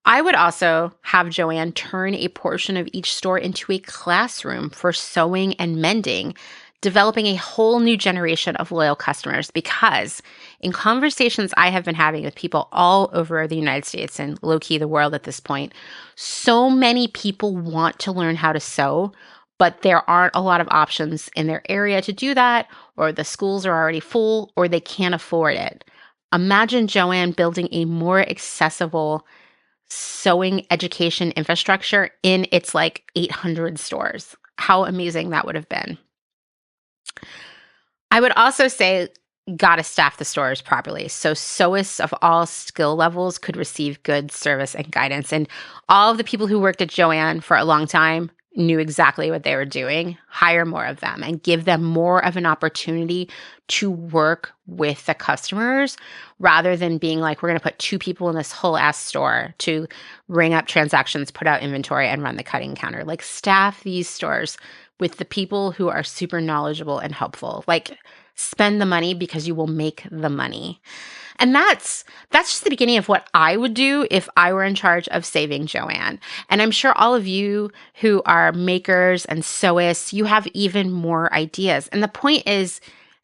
I would also have Jo-Ann turn a portion of each store into a classroom for sewing and mending, developing a whole new generation of loyal customers, because in conversations I have been having with people all over the United States and low-key the world at this point, so many people want to learn how to sew, but there aren't a lot of options in their area to do that, or the schools are already full, or they can't afford it. Imagine Jo-Ann building a more accessible sewing education infrastructure in its like 800 stores. How amazing that would have been. I would also say, gotta staff the stores properly so sewists of all skill levels could receive good service and guidance. And all of the people who worked at Jo-Ann for a long time knew exactly what they were doing. Hire more of them and give them more of an opportunity to work with the customers rather than being like, we're going to put 2 people in this whole ass store to ring up transactions, put out inventory, and run the cutting counter. Like, staff these stores with the people who are super knowledgeable and helpful. Like, spend the money because you will make the money. And that's just the beginning of what I would do if I were in charge of saving Jo-Ann. And I'm sure all of you who are makers and sewists, you have even more ideas. And the point is,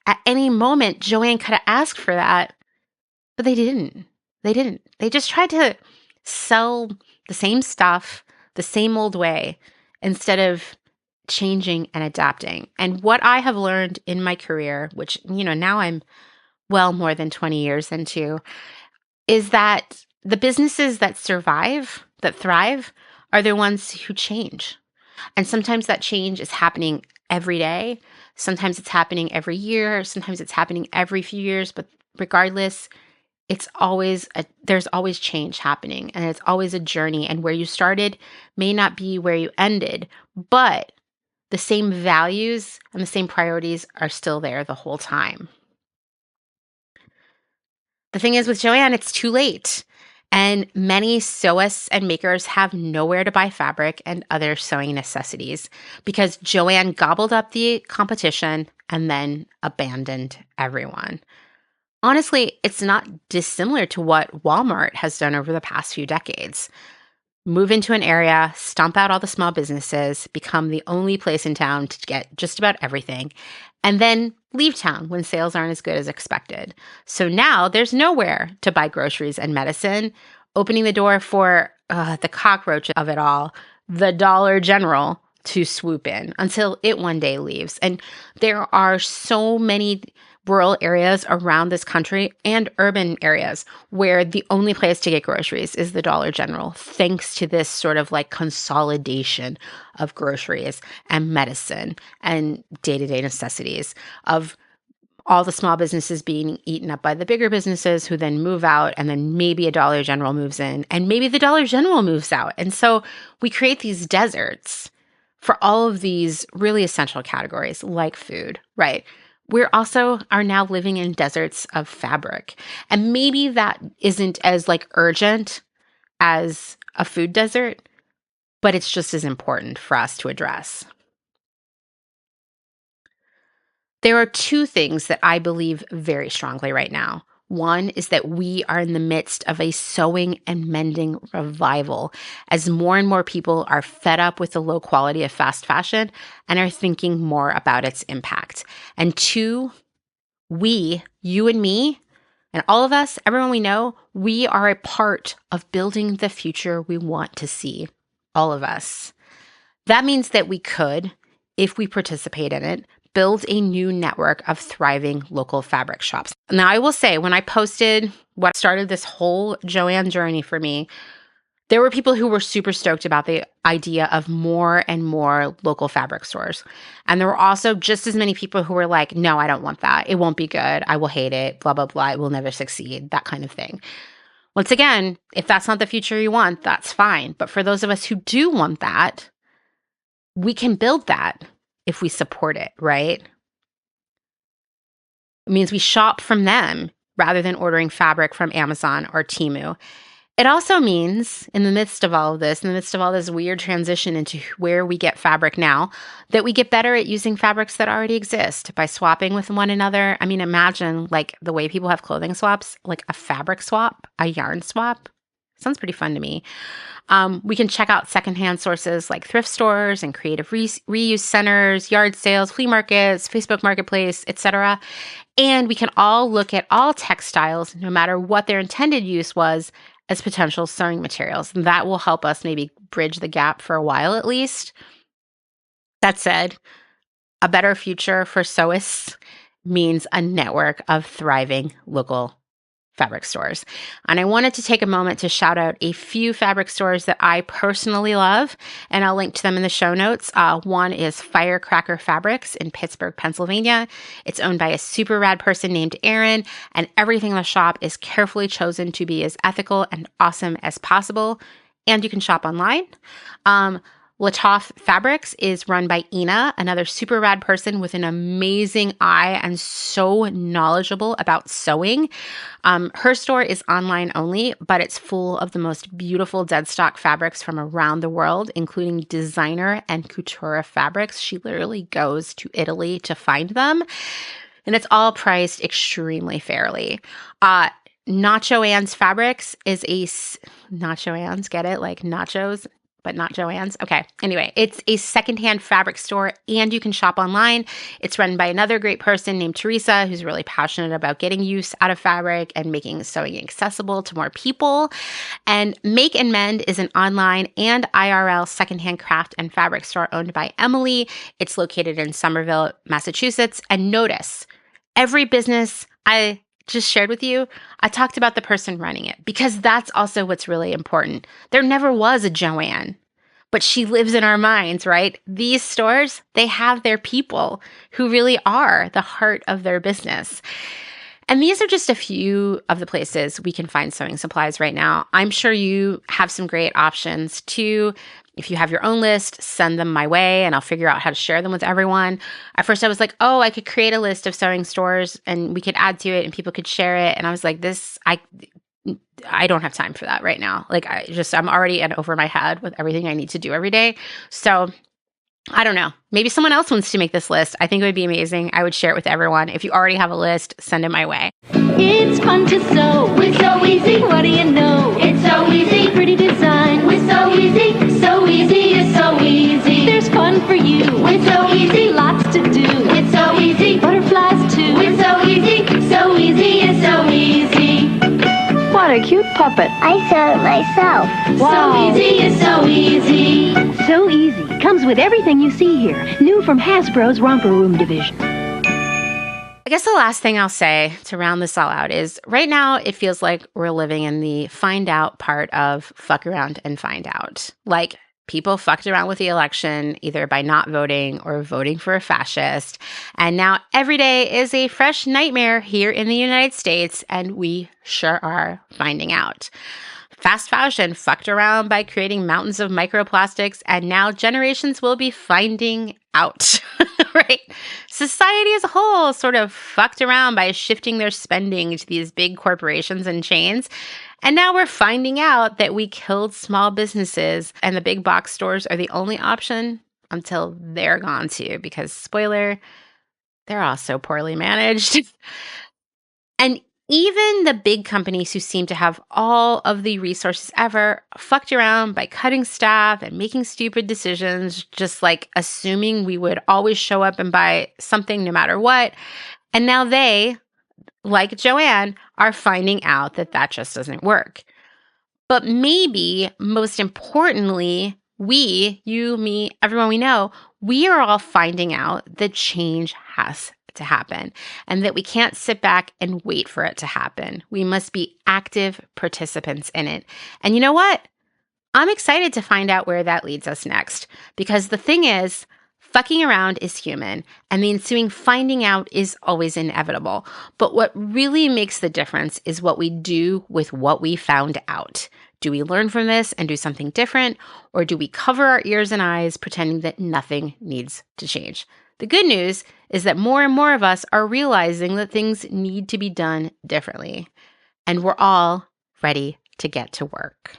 at any moment, Jo-Ann could have asked for that, but they didn't. They just tried to sell the same stuff the same old way instead of changing and adapting. And what I have learned in my career, which, now I'm well more than 20 years into, is that the businesses that survive, that thrive, are the ones who change. And sometimes that change is happening every day. Sometimes it's happening every year. Sometimes it's happening every few years. But regardless, there's always change happening, and it's always a journey. And where you started may not be where you ended, but the same values and the same priorities are still there the whole time. The thing is with Jo-Ann, it's too late. And many sewists and makers have nowhere to buy fabric and other sewing necessities because Jo-Ann gobbled up the competition and then abandoned everyone. Honestly, it's not dissimilar to what Walmart has done over the past few decades. Move into an area, stomp out all the small businesses, become the only place in town to get just about everything, and then leave town when sales aren't as good as expected. So now there's nowhere to buy groceries and medicine, opening the door for the cockroach of it all, the Dollar General, to swoop in until it one day leaves. And there are so many rural areas around this country and urban areas where the only place to get groceries is the Dollar General, thanks to this sort of like consolidation of groceries and medicine and day-to-day necessities of all the small businesses being eaten up by the bigger businesses who then move out, and then maybe a Dollar General moves in, and maybe the Dollar General moves out. And so we create these deserts for all of these really essential categories like food, right? We're also are now living in deserts of fabric. And maybe that isn't as like urgent as a food desert, but it's just as important for us to address. There are two things that I believe very strongly right now. One is that we are in the midst of a sewing and mending revival as more and more people are fed up with the low quality of fast fashion and are thinking more about its impact. And two, we, you and me, and all of us, everyone we know, we are a part of building the future we want to see. All of us. That means that we could, if we participate in it, build a new network of thriving local fabric shops. Now, I will say, when I posted what started this whole Jo-Ann journey for me, there were people who were super stoked about the idea of more and more local fabric stores. And there were also just as many people who were like, no, I don't want that. It won't be good. I will hate it. Blah, blah, blah. It will never succeed. That kind of thing. Once again, if that's not the future you want, that's fine. But for those of us who do want that, we can build that if we support it, right? It means we shop from them rather than ordering fabric from Amazon or Temu. It also means, in the midst of all of this, in the midst of all this weird transition into where we get fabric now, that we get better at using fabrics that already exist by swapping with one another. I mean, imagine like the way people have clothing swaps, like a fabric swap, a yarn swap. Sounds pretty fun to me. We can check out secondhand sources like thrift stores and creative reuse centers, yard sales, flea markets, Facebook Marketplace, etc. And we can all look at all textiles, no matter what their intended use was, as potential sewing materials. And that will help us maybe bridge the gap for a while at least. That said, a better future for sewists means a network of thriving local fabric stores. And I wanted to take a moment to shout out a few fabric stores that I personally love, and I'll link to them in the show notes. One is Firecracker Fabrics in Pittsburgh, Pennsylvania. It's owned by a super rad person named Aaron, and everything in the shop is carefully chosen to be as ethical and awesome as possible. And you can shop online. Latoff Fabrics is run by Ina, another super rad person with an amazing eye and so knowledgeable about sewing. Her store is online only, but it's full of the most beautiful dead stock fabrics from around the world, including designer and couture fabrics. She literally goes to Italy to find them, and it's all priced extremely fairly. Not Jo-Ann's Fabrics is not Jo-Ann's, get it? Like nachos, but not Jo-Ann's. Okay. Anyway, it's a secondhand fabric store and you can shop online. It's run by another great person named Teresa, who's really passionate about getting use out of fabric and making sewing accessible to more people. And Make and Mend is an online and IRL secondhand craft and fabric store owned by Emily. It's located in Somerville, Massachusetts. And notice, every business I just shared with you, I talked about the person running it because that's also what's really important. There never was a Jo-Ann, but she lives in our minds, right? These stores, they have their people who really are the heart of their business. And these are just a few of the places we can find sewing supplies right now. I'm sure you have some great options too. If you have your own list, send them my way and I'll figure out how to share them with everyone. At first I was like, oh, I could create a list of sewing stores and we could add to it and people could share it. And I was like, I don't have time for that right now. Like I'm already in over my head with everything I need to do every day. So I don't know. Maybe someone else wants to make this list. I think it would be amazing. I would share it with everyone. If you already have a list, send it my way. It's fun to sew. It's so easy. What do you know? It's so easy. Pretty design. It's so easy. So easy. It's so easy. There's fun for you. It's so easy. Lots to do. It's so easy. Butterflies too. It's so easy. So easy. It's so easy. What a cute puppet. I sewed it myself. Wow. So easy. It's so easy. So easy. Comes with everything you see here. New from Hasbro's Romper Room division. I guess the last thing I'll say to round this all out is right now it feels like we're living in the find out part of fuck around and find out. Like people fucked around with the election either by not voting or voting for a fascist. And now every day is a fresh nightmare here in the United States, and we sure are finding out. Fast fashion fucked around by creating mountains of microplastics, and now generations will be finding out, right? Society as a whole sort of fucked around by shifting their spending to these big corporations and chains. And now we're finding out that we killed small businesses and the big box stores are the only option until they're gone too, because spoiler, they're all so poorly managed. And even the big companies who seem to have all of the resources ever fucked around by cutting staff and making stupid decisions, just like assuming we would always show up and buy something no matter what. And now they, like Jo-Ann, are finding out that that just doesn't work. But maybe most importantly, we, you, me, everyone we know, we are all finding out that change has to happen and that we can't sit back and wait for it to happen. We must be active participants in it. And you know what? I'm excited to find out where that leads us next, because the thing is, fucking around is human and the ensuing finding out is always inevitable. But what really makes the difference is what we do with what we found out. Do we learn from this and do something different, or do we cover our ears and eyes pretending that nothing needs to change? The good news is that more and more of us are realizing that things need to be done differently, and we're all ready to get to work.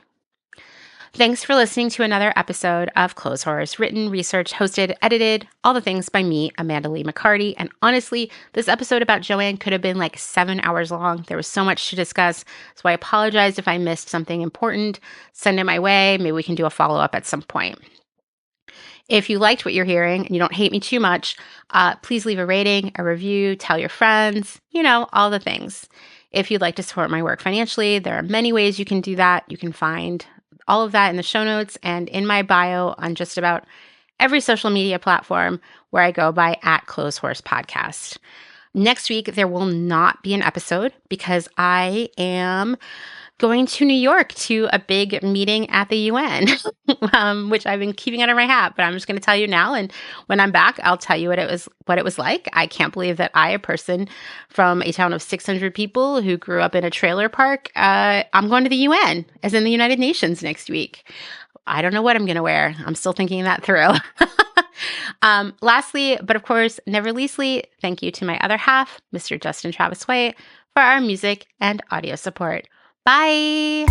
Thanks for listening to another episode of Clothes Horse, written, researched, hosted, edited, all the things by me, Amanda Lee McCarty. And honestly, this episode about Jo-Ann could have been like 7 hours long. There was so much to discuss, so I apologize if I missed something important. Send it my way. Maybe we can do a follow-up at some point. If you liked what you're hearing and you don't hate me too much, please leave a rating, a review, tell your friends, all the things. If you'd like to support my work financially, there are many ways you can do that. You can find all of that in the show notes and in my bio on just about every social media platform where I go by @ClothesHorsePodcast. Next week, there will not be an episode because I am going to New York to a big meeting at the UN, which I've been keeping under my hat, but I'm just going to tell you now. And when I'm back, I'll tell you what it was like. I can't believe that I, a person from a town of 600 people who grew up in a trailer park, I'm going to the UN, as in the United Nations, next week. I don't know what I'm going to wear. I'm still thinking that through. Lastly, but of course, never leastly, thank you to my other half, Mr. Justin Travis White, for our music and audio support. Bye.